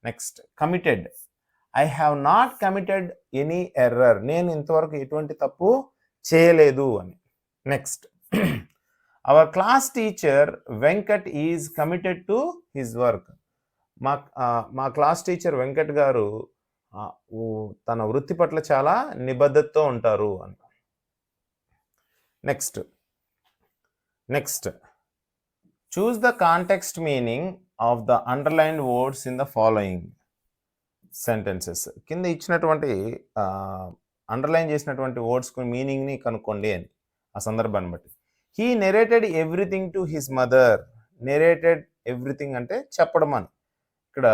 Next committed. I have not committed any error. నేను ఇంతవరకు ఎటువంటి తప్పు చేయలేదు అని. Next our class teacher Venkat is committed to his work. మా క్లాస్ టీచర్ వెంకట్ గారు తన వృత్తి పట్ల చాలా నిబద్ధతతో ఉంటారు అని. Next choose the context meaning of the underlined words in the following sentences. కింద ఇచ్చినటువంటి అండర్లైన్ చేసినటువంటి వర్డ్స్కు మీనింగ్ని కనుక్కోండి అని ఆ సందర్భాన్ని బట్టి. He narrated everything to his mother. Narrated everything అంటే చెప్పడం అని. ఇక్కడ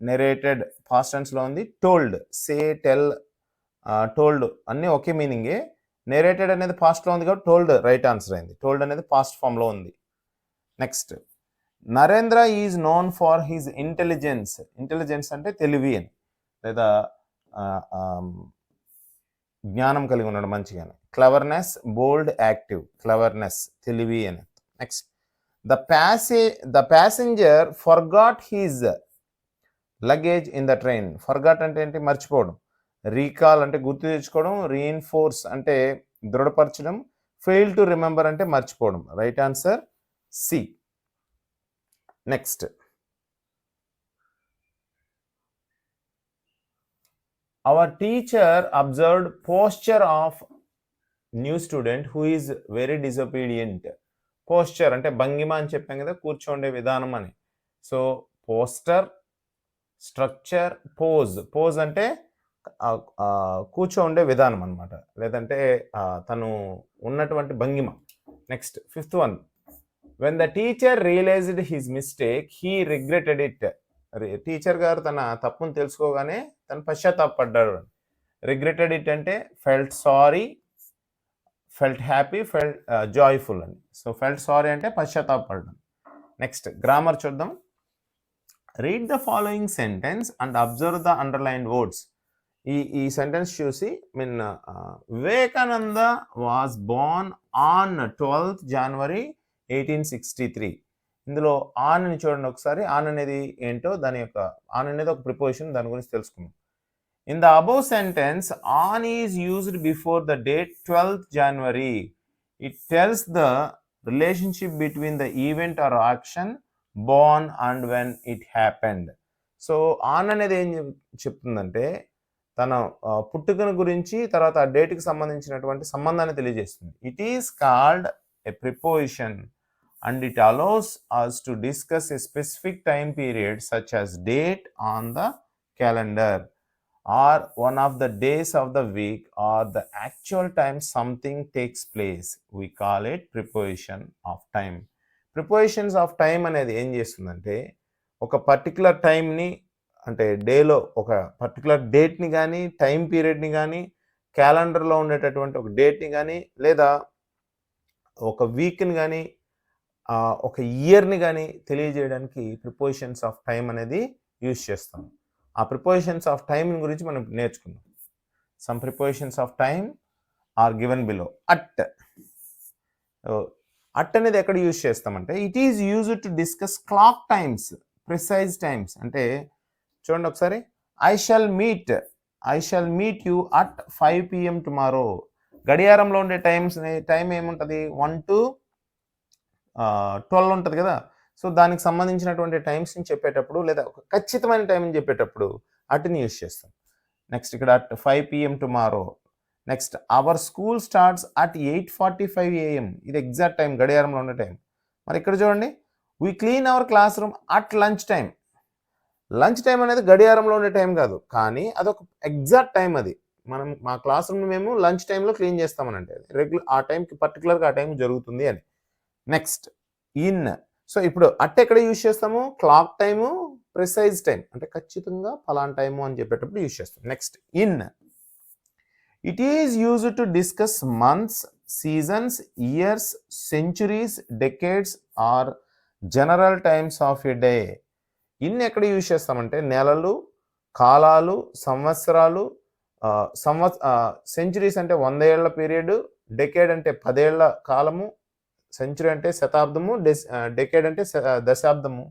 నెరేటెడ్ పాస్ట్ టెన్స్లో ఉంది. టోల్డ్, సే, టెల్, టోల్డ్ అన్నీ ఒకే మీనింగే. నెరేటెడ్ అనేది పాస్ట్లో ఉంది కాబట్టి టోల్డ్ రైట్ ఆన్సర్ అయింది. టోల్డ్ అనేది పాస్ట్ ఫామ్లో ఉంది. Next, Narendra is known for his intelligence. Intelligence అంటే తెలివి అని, లేదా జ్ఞానం కలిగి ఉన్నాడు మంచిగానే. క్లవర్నెస్, బోల్డ్, యాక్టివ్. క్లవర్నెస్ తెలివి అని. Next, the passenger forgot his luggage in the train. Forgot అంటే ఏంటి? మర్చిపోవడం. రీకాల్ అంటే గుర్తు తెచ్చుకోవడం. రీఇన్ఫోర్స్ అంటే దృఢపరచడం. ఫెయిల్ టు రిమెంబర్ అంటే మర్చిపోవడం. Right answer C. Next, our teacher observed posture of new student who is very disobedient. Posture అంటే భంగిమ అని చెప్పాం కదా, కూర్చోండే విధానం అని. So poster, structure, pose. Pose అంటే కూర్చోండే విధానం అనమాట, లేదంటే తను ఉన్నటువంటి భంగిమ. Next, fifth one, when the teacher realized his mistake he regretted it. Teacher గారు తన తప్పును తెలుసుకోగానే తను పశ్చాత్తాపడ్డాడు. రిగ్రెటెడ్ ఇట్ అంటే felt sorry, felt happy, felt joyful అని. సో ఫెల్ట్ సారీ అంటే పశ్చాత్తాపడ్డాడు. నెక్స్ట్, గ్రామర్ చూద్దాం. Read the following sentence and observe the underlined words. ఈ సెంటెన్స్ చూసి Vivekananda was born on 12th January 1863. ఇందులో ఆన్ అని చూడండి ఒకసారి. ఆన్ అనేది ఏంటో, దాని యొక్క ఆన్ అనేది ఒక ప్రిపోజిషన్, దాని గురించి తెలుసుకుందాం. In the above sentence on is used before the date 12th January. It tells the relationship between the event are action born and when it happened. So on అనేది ఏం చెప్తుందంటే తన పుట్టుకను గురించి, తర్వాత ఆ డేట్కి సంబంధించినటువంటి సంబంధాన్ని తెలియజేస్తుంది. It is called a preposition and it allows us to discuss a specific time period such as date on the calendar or one of the days of the week or the actual time something takes place. We call it preposition of time. Prepositions of time అనేది ఏం చేస్తుందంటే ఒక particular టైంని, అంటే డేలో ఒక particular డేట్ని కానీ, time పీరియడ్ని కానీ, క్యాలెండర్లో ఉండేటటువంటి ఒక డేట్ని కానీ, లేదా ఒక వీక్ని కానీ, ఒక ఇయర్ని కానీ తెలియజేయడానికి ప్రిపోజిషన్స్ ఆఫ్ టైం అనేది యూజ్ చేస్తాం. ఆ ప్రిపోజిషన్స్ ఆఫ్ టైం గురించి మనం నేర్చుకుందాం. Some prepositions of time are given below. At అనేది ఎక్కడ యూజ్ చేస్తామంటే it is used to discuss clock times, precise times. అంటే చూడండి ఒకసారి, I shall meet you at 5 PM tomorrow. గడియారంలో ఉండే టైం ఏముంటుంది? 1 to 12 ఉంటుంది కదా. సో దానికి సంబంధించినటువంటి టైమ్స్ని చెప్పేటప్పుడు, లేదా ఒక ఖచ్చితమైన టైంని చెప్పేటప్పుడు అట్ని యూజ్ చేస్తాం. నెక్స్ట్, ఇక్కడ at 5 PM tomorrow. Next, our school starts at 8:45 AM. ఇది ఎగ్జాక్ట్ టైం, గడియారంలో ఉన్న టైం. మరి ఇక్కడ చూడండి, we clean hour class room at lunch time. Lunch time అనేది గడియారంలో ఉండే టైం కాదు, కానీ అదొక ఎగ్జాక్ట్ టైం. అది మనం మా క్లాస్ రూమ్ మేము లంచ్ టైంలో క్లీన్ చేస్తామని, అంటే రెగ్యులర్ ఆ టైంకి పర్టికులర్గా ఆ టైం జరుగుతుంది అని. Next, in. సో ఇప్పుడు అట్ ఎక్కడ యూజ్ చేస్తాము? క్లాక్ టైము, ప్రిసైజ్ టైం, అంటే ఖచ్చితంగా ఫలానా టైము అని చెప్పేటప్పుడు యూజ్ చేస్తాం. Next, in. It is used to discuss months, seasons, years, centuries, decades or general times of a day. ఇన్ని ఎక్కడ యూజ్ చేస్తామంటే నెలలు, కాలాలు, సంవత్సరాలు, సెంచురీస్ అంటే 100 ఏళ్ల పీరియడ్, డెకేడ్ అంటే 10 ఏళ్ల కాలము, సెంచురీ అంటే శతాబ్దము, డెకేడ్ అంటే దశాబ్దము,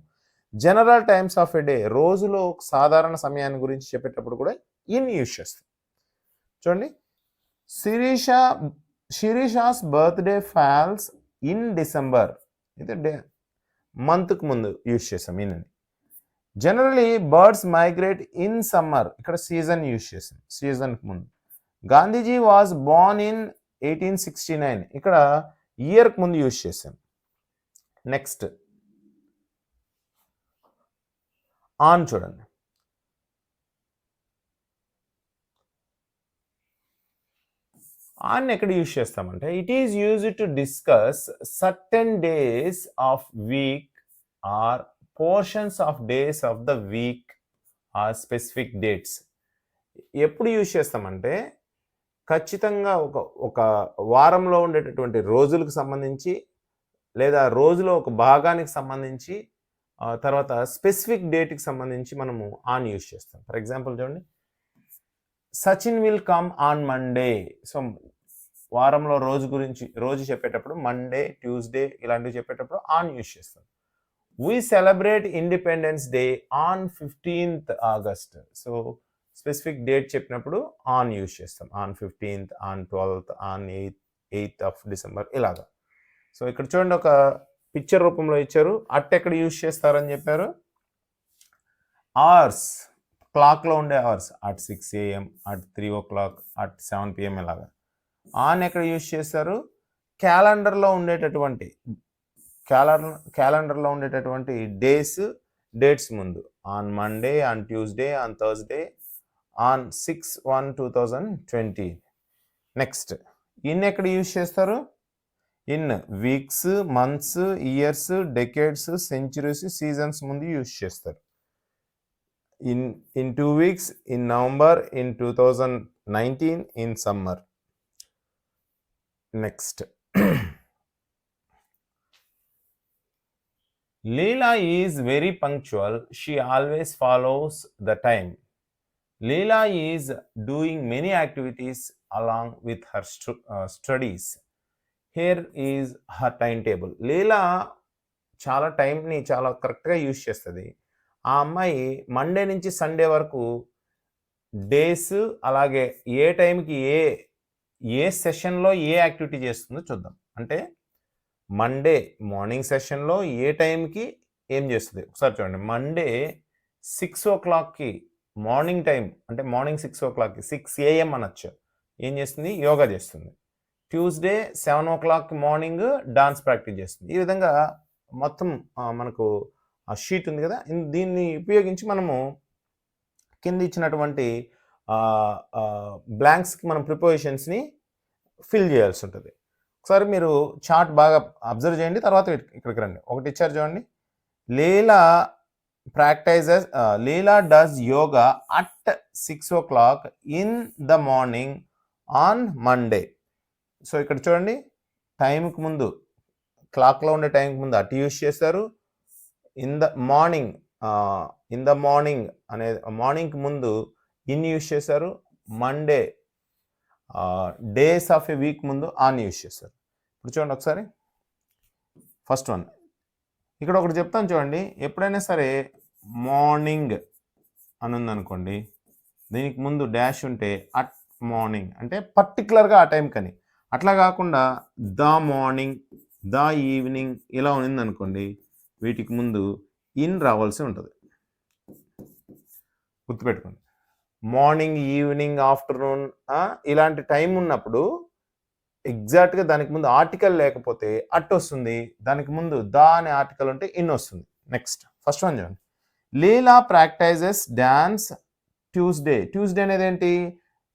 general times of a day, రోజులో సాధారణ సమయాన్ని గురించి చెప్పేటప్పుడు కూడా ఇన్ని యూజ్ చేస్తాం. చూడండి, Shirisha's birthday falls in December. ఇది మంత్కు ముందు యూజ్ చేసాం in. Generally birds migrate in summer, ఇక్కడ సీజన్ యూజ్ చేసాం, సీజన్కి ముందు. గాంధీజీ వాజ్ బోర్న్ ఇన్ 1869, ఇక్కడ ఇయర్కి ముందు యూజ్ చేసాం. నెక్స్ట్ ఆన్ చూడండి. ఆన్ ఎక్కడ యూజ్ చేస్తామంటే it is used to discuss certain days of week or portions of days of the week or specific dates. ఎప్పుడు యూజ్ చేస్తామంటే ఖచ్చితంగా ఒక వారంలో ఉండేటటువంటి రోజులకు సంబంధించి లేదా రోజులో ఒక భాగానికి సంబంధించి తర్వాత స్పెసిఫిక్ డేట్కి సంబంధించి మనము ఆన్ యూజ్ చేస్తాం. ఫర్ ఎగ్జాంపుల్ చూడండి, Sachin will come on Monday. So వారంలో రోజు చెప్పేటప్పుడు మండే, ట్యూస్డే ఇలాంటివి చెప్పేటప్పుడు ఆన్ యూజ్ చేస్తాం. We celebrate independence day on 15th August. So specific date చెప్పినప్పుడు ఆన్ యూజ్ చేస్తాం. On 15th, on 12th, on 8th of December ఇలాగా. సో ఇక్కడ చూడండి, ఒక పిక్చర్ రూపంలో ఇచ్చారు. అట్ ఎక్కడ యూజ్ చేస్తారని చెప్పారు? అవర్స్, క్లాక్లో ఉండే hours, at 6 AM, at 3 o'clock, at 7 PM ఇలాగా. ఆన్ ఎక్కడ యూజ్ చేస్తారు? క్యాలెండర్లో ఉండేటటువంటి డేట్స్ ముందు. On Monday, on Tuesday, on Thursday, on 6/1/2020. Next in ఎక్కడ యూజ్ చేస్తారు? In weeks, months, years, decades, centuries, seasons ముందు యూజ్ చేస్తారు. in 2 weeks, in November, in 2019, in summer. Next. Leela is very punctual. She always follows the time. Leela is doing many activities along with her studies. Here is her timetable. Leela చాలా టైంని చాలా కరెక్ట్గా use చేస్తుంది. ఆ అమ్మాయి Monday నుంచి Sunday వరకు days, అలాగే ఏ టైంకి ఏ సెషన్లో ఏ యాక్టివిటీ చేస్తుందో చూద్దాం. అంటే మండే మార్నింగ్ సెషన్లో ఏ టైంకి ఏం చేస్తుంది ఒకసారి చూడండి. మండే 6 o'clockకి మార్నింగ్ టైం, అంటే మార్నింగ్ 6 o'clockకి 6 AM అనొచ్చు, ఏం చేస్తుంది? యోగా చేస్తుంది. Tuesday 7 o'clock morning dance practice చేస్తుంది. ఈ విధంగా మొత్తం మనకు ఆ షీట్ ఉంది కదా, దీన్ని ఉపయోగించి మనము కింద ఇచ్చినటువంటి బ్లాంక్స్కి మనం ప్రిపోజిషన్స్ని ఫిల్ చేయాల్సి ఉంటుంది. ఒకసారి మీరు చార్ట్ బాగా అబ్జర్వ్ చేయండి, తర్వాత ఇక్కడికి రండి. ఒకటి ఇచ్చారు చూడండి, Leela does yoga at 6 o'clock in the morning on Monday. So ఇక్కడ చూడండి, టైంకి ముందు, క్లాక్లో ఉండే టైంకి ముందు అటు యూజ్ చేస్తారు. ఇన్ ద మార్నింగ్ అనేది మార్నింగ్కి ముందు ఇన్ యూజ్ చేశారు. Monday days of A week ముందు ఆన్ యూజ్ చేశారు. ఇప్పుడు చూడండి ఒకసారి ఫస్ట్ వన్. ఇక్కడ ఒకటి చెప్తాను చూడండి, ఎప్పుడైనా సరే మార్నింగ్ అని ఉందనుకోండి, దీనికి ముందు డాష్ ఉంటే అట్ మార్నింగ్ అంటే పర్టికులర్గా ఆ టైం కని, అట్లా కాకుండా ద మార్నింగ్, ద ఈవినింగ్ ఇలా ఉందనుకోండి, వీటికి ముందు ఇన్ రావాల్సి ఉంటుంది. గుర్తుపెట్టుకోండి, మార్నింగ్, ఈవినింగ్, ఆఫ్టర్నూన్ ఇలాంటి టైం ఉన్నప్పుడు ఎగ్జాక్ట్గా దానికి ముందు ఆర్టికల్ లేకపోతే అట్ వస్తుంది, దానికి ముందు ద అనే ఆర్టికల్ ఉంటే ఇన్ వస్తుంది. నెక్స్ట్ ఫస్ట్ వన్ చూడండి, Leela practises dance Tuesday. Tuesday అనేది ఏంటి?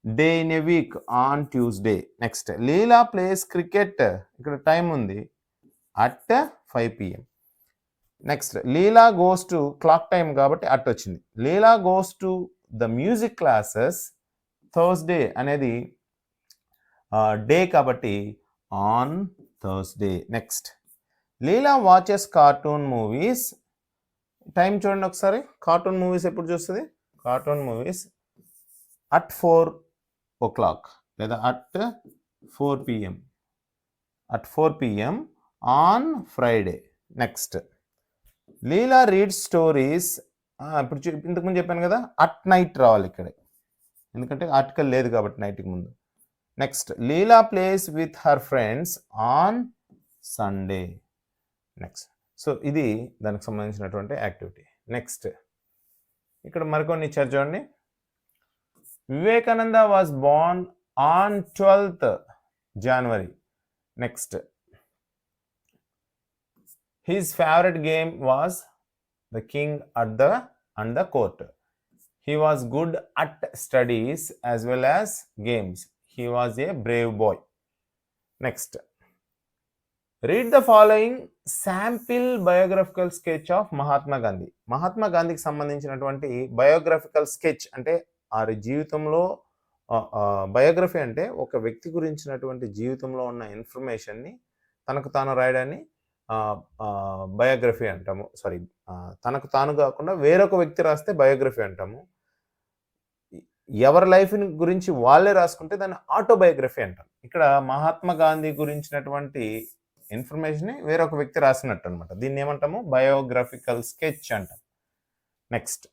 Day in a week, on Tuesday. Next Leela plays cricket, ఇక్కడ టైం ఉంది at 5 PM. Next Leela goes to, clock time కాబట్టి అట్ వచ్చింది. Leela goes to the music classes Thursday అనేది day కాబట్టి on Thursday. Next Leela watches cartoon movies. Time చూడండి ఒకసారి, cartoon movies ఎప్పుడు చూస్తుంది? కార్టూన్ మూవీస్ అట్ 4 o'clock లేదా at 4 PM, at 4 PM on Friday. Next Leela read stories. ఇప్పుడు ఇంతకుముందు చెప్పాను కదా, అట్ నైట్ రావాలి ఇక్కడ, ఎందుకంటే ఆర్టికల్ లేదు కాబట్టి నైట్కి ముందు. Next Leela place with her friends on Sunday. Next so ఇది దానికి సంబంధించినటువంటి యాక్టివిటీ. నెక్స్ట్ ఇక్కడ మరికొన్ని ఇచ్చారు చూడండి. Vivekananda was born on 12th January. Next, his favorite game was the king and the court. He was good at studies as well as games. He was a brave boy. Next, read the following sample biographical sketch of Mahatma Gandhi. Mahatma గాంధీకి సంబంధించినటువంటి biographical sketch అంటే వారి జీవితంలో biography అంటే ఒక వ్యక్తి గురించినటువంటి జీవితంలో ఉన్న ఇన్ఫర్మేషన్ని తనకు తాను రాయడాన్ని బయోగ్రఫీ అంటాము. సారీ, తనకు తాను కాకుండా వేరొక వ్యక్తి రాస్తే బయోగ్రఫీ అంటాము. ఎవరి లైఫ్ గురించి వాళ్ళే రాసుకుంటే దాన్ని ఆటోబయోగ్రఫీ అంటాం. ఇక్కడ మహాత్మా గాంధీ గురించినటువంటి ఇన్ఫర్మేషన్ వేరొక వ్యక్తి రాసినట్టు అనమాట. దీన్ని ఏమంటాము? బయోగ్రఫికల్ స్కెచ్ అంటాం. నెక్స్ట్,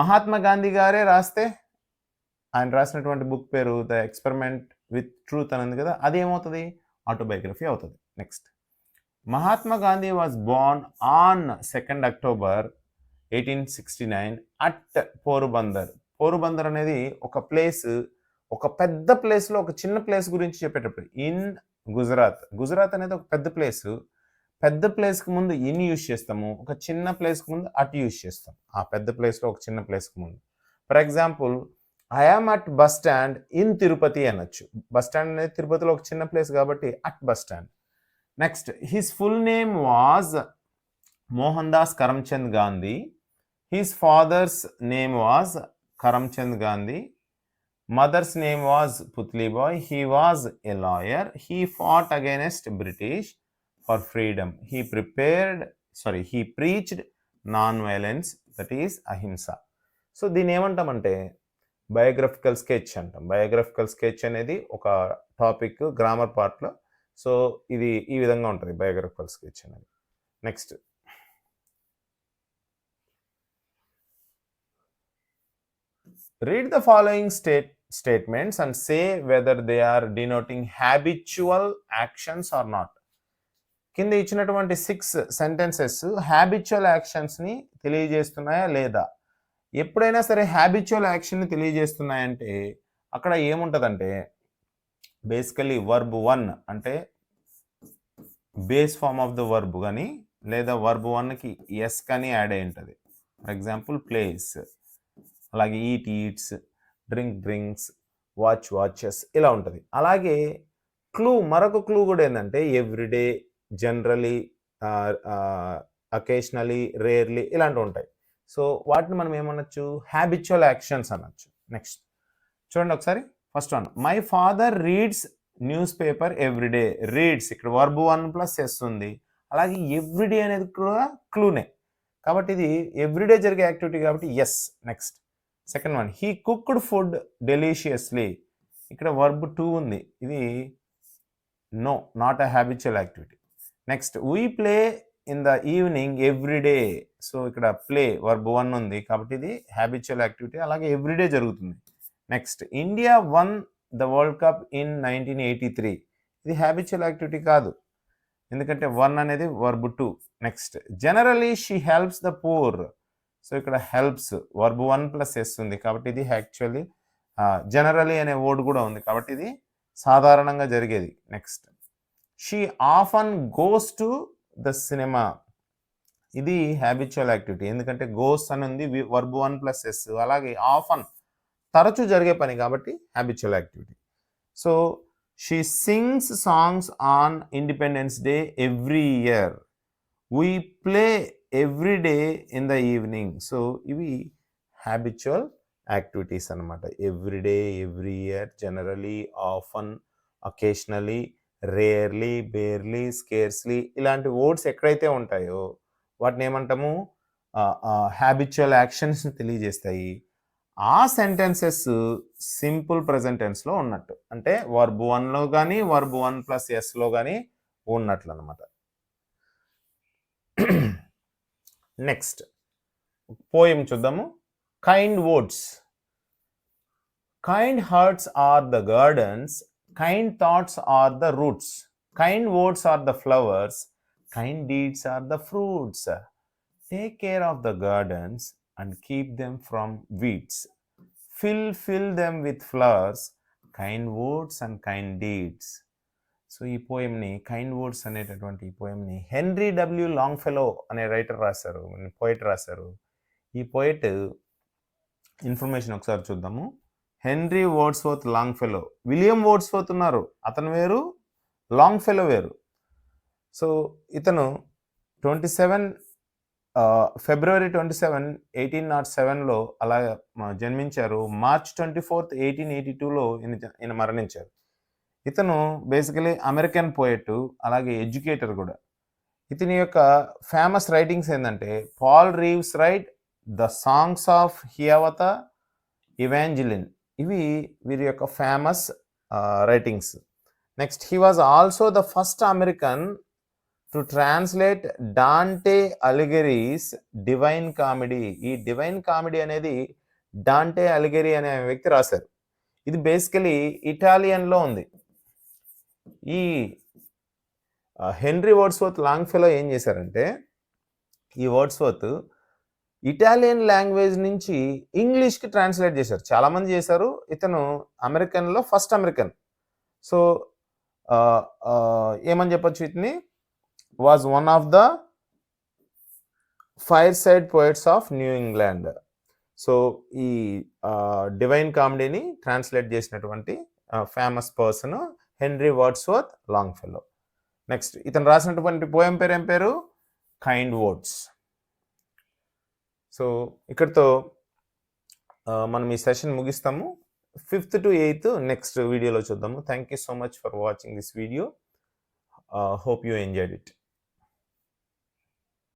మహాత్మా గాంధీ గారే రాస్తే ఆయన రాసినటువంటి బుక్ పేరు ద ఎక్స్పెరిమెంట్ విత్ ట్రూత్ అని ఉంది కదా, అదేమవుతుంది? ఆటోబయోగ్రఫీ అవుతుంది. Next, Mahatma Gandhi was born on 2nd October 1869 at Porbandar. Porbandar అనేది ఒక ప్లేస్, ఒక పెద్ద ప్లేస్లో ఒక చిన్న ప్లేస్ గురించి చెప్పేటప్పుడు ఇన్ గుజరాత్. గుజరాత్ అనేది ఒక పెద్ద ప్లేస్. పెద్ద ప్లేస్కి ముందు ఇన్ యూజ్ చేస్తాము, ఒక చిన్న ప్లేస్కి ముందు అట్ యూజ్ చేస్తాం. ఆ పెద్ద ప్లేస్లో ఒక చిన్న ప్లేస్కి ముందు. For example, I am at bus stand in Tirupati అనొచ్చు. బస్ స్టాండ్ అనేది తిరుపతిలో ఒక చిన్న ప్లేస్ కాబట్టి at bus stand. Next, his full name was Mohan Das Karamchand Gandhi. His father's name was Karamchand Gandhi. Mother's name was Putlibai. He was a lawyer. He fat against British for freedom. He preached non violence, that is అహింస. So దీన్ని ఏమంటామంటే biographical sketch అంటాం. Biographical sketch అనేది ఒక topic grammar పార్ట్లో. So ఇది ఈ విధంగా ఉంటుంది బయోగ్రఫికల్ స్కెచ్ అనేది. Next, read the following statements and say whether they are denoting habitual actions or not. కింద ఇచ్చినటువంటి 6 sentences హ్యాబిచువల్ యాక్షన్స్ని తెలియజేస్తున్నాయా లేదా? ఎప్పుడైనా సరే హ్యాబిచువల్ యాక్షన్ని తెలియజేస్తున్నాయంటే అక్కడ ఏముంటుందంటే బేసికలీ వర్బ్ 1 అంటే base form of the verb కానీ లేదా వర్బ్ 1కి ఎస్ కానీ యాడ్ అయి ఉంటుంది. ఫర్ ఎగ్జాంపుల్ ప్లేస్, అలాగే eat eats, drink drinks, watch watches ఇలా ఉంటుంది. అలాగే క్లూ, మరొక క్లూ కూడా ఏంటంటే ఎవ్రీడే, జనరలీ, అకేషనలీ, రేర్లీ ఇలాంటివి ఉంటాయి. సో వాటిని మనం ఏమనొచ్చు? హ్యాబిచువల్ యాక్షన్స్ అనొచ్చు. నెక్స్ట్ చూడండి ఒకసారి. First one, my father reads newspaper everyday. Reads ఇక్కడ వర్బ్ 1 ప్లస్ ఎస్ ఉంది. అలాగే ఎవ్రీడే అనేది కూడా క్లూనే కాబట్టి ఇది ఎవ్రీడే జరిగే యాక్టివిటీ కాబట్టి s. Next second one, he cooked food deliciously. ఇక్కడ వర్బ్ 2 ఉంది, ఇది no, not a habitual activity. Next, we play in the evening everyday. So ఇక్కడ ప్లే వర్బ్ 1 ఉంది కాబట్టి ఇది హ్యాబిచువల్ యాక్టివిటీ, అలాగే ఎవ్రీడే జరుగుతుంది. Next, India won the world cup in 1983. ఇది హ్యాబిచువల్ యాక్టివిటీ కాదు, ఎందుకంటే 1 అనేది verb 2. Next, generally she helps the poor. So ఇక్కడ హెల్ప్స్ వర్బ్ 1 ప్లస్ ఎస్ ఉంది కాబట్టి ఇది యాక్చువల్లీ జనరలీ అనే వర్డ్ కూడా ఉంది కాబట్టి ఇది సాధారణంగా జరిగేది. Next, she often goes to the cinema. ఇది హ్యాబిచువల్ యాక్టివిటీ, ఎందుకంటే గోస్ అని ఉంది వర్బ్ 1 ప్లస్ ఎస్. అలాగే ఆఫన్ తరచూ జరిగే పని కాబట్టి habitual activity. So she sings songs on independence day every year. We play every day in the evening. So ఇవి హ్యాబిచువల్ యాక్టివిటీస్ అనమాట. Every day, every year, generally, often, occasionally, rarely, barely, scarcely ఇలాంటి words ఎక్కడైతే ఉంటాయో వాటిని ఏమంటాము? Habitual యాక్షన్స్ని తెలియజేస్తాయి. ఆ sentences simple present టెన్స్లో ఉన్నట్టు, అంటే వర్బ్ 1లో కానీ వర్బ్ 1 ప్లస్ ఎస్లో కానీ ఉన్నట్లు అనమాట. నెక్స్ట్ పోయం చూద్దాము. Kind words. Kind hearts are the gardens, kind thoughts are the roots, kind words are the flowers, kind deeds are the fruits. Take care of the gardens and keep them from weeds. Fill them with flowers, kind words and kind deeds. So ఈ పోయంని kind words అనేటటువంటి ఈ పోయంని henry W లాంగ్ఫెలో అనే writer రాశారు, poet రాశారు. ఈ poet information ఒకసారి చూద్దాము. Henry Wordsworth లాంగ్ఫెలో, William Wordsworth ఉన్నారు, అతను వేరు, లాంగ్ఫెలో వేరు. సో ఇతను ఫిబ్రవరి 27, 1807లో అలా జన్మించారు. మార్చ్ 24, 1882లో ఈయన మరణించారు. ఇతను బేసికలీ అమెరికన్ పోయెట్, అలాగే ఎడ్యుకేటర్ కూడా. ఇతని యొక్క ఫేమస్ రైటింగ్స్ ఏంటంటే Paul Revere's ride, the songs of Hiawatha, Evangeline, ఇవి వీరి యొక్క famous writings. Next, he was also the first American to translate Dante Alighieri's Divine Comedy. ఈ డివైన్ కామెడీ అనేది డాంటే అలిగరీ అనే వ్యక్తి రాశారు. ఇది బేసికలీ ఇటాలియన్లో ఉంది. ఈ హెన్రీ వర్డ్స్వర్త్ లాంగ్ఫెలో ఏం చేశారంటే, ఈ వర్డ్స్వర్త్ ఇటాలియన్ లాంగ్వేజ్ నుంచి ఇంగ్లీష్కి ట్రాన్స్లేట్ చేశారు. చాలామంది చేశారు, ఇతను అమెరికన్లో ఫస్ట్ అమెరికన్. సో ఏమని చెప్పచ్చు, ఇతని was one of the fireside poets of New England. So ఈ డివైన్ కామెడీని ట్రాన్స్లేట్ చేసినటువంటి famous person henry Wordsworth లాంగ్ఫెలో. Next, ఇతను రాసినటువంటి పోయం పేరు ఏం పేరు? Kind words. సో ఇక్కడితో మనం ఈ session ముగిస్తాము. 5th to 8th next వీడియోలో చూద్దాము. Thank you so much for watching this video. Hope you enjoyed it.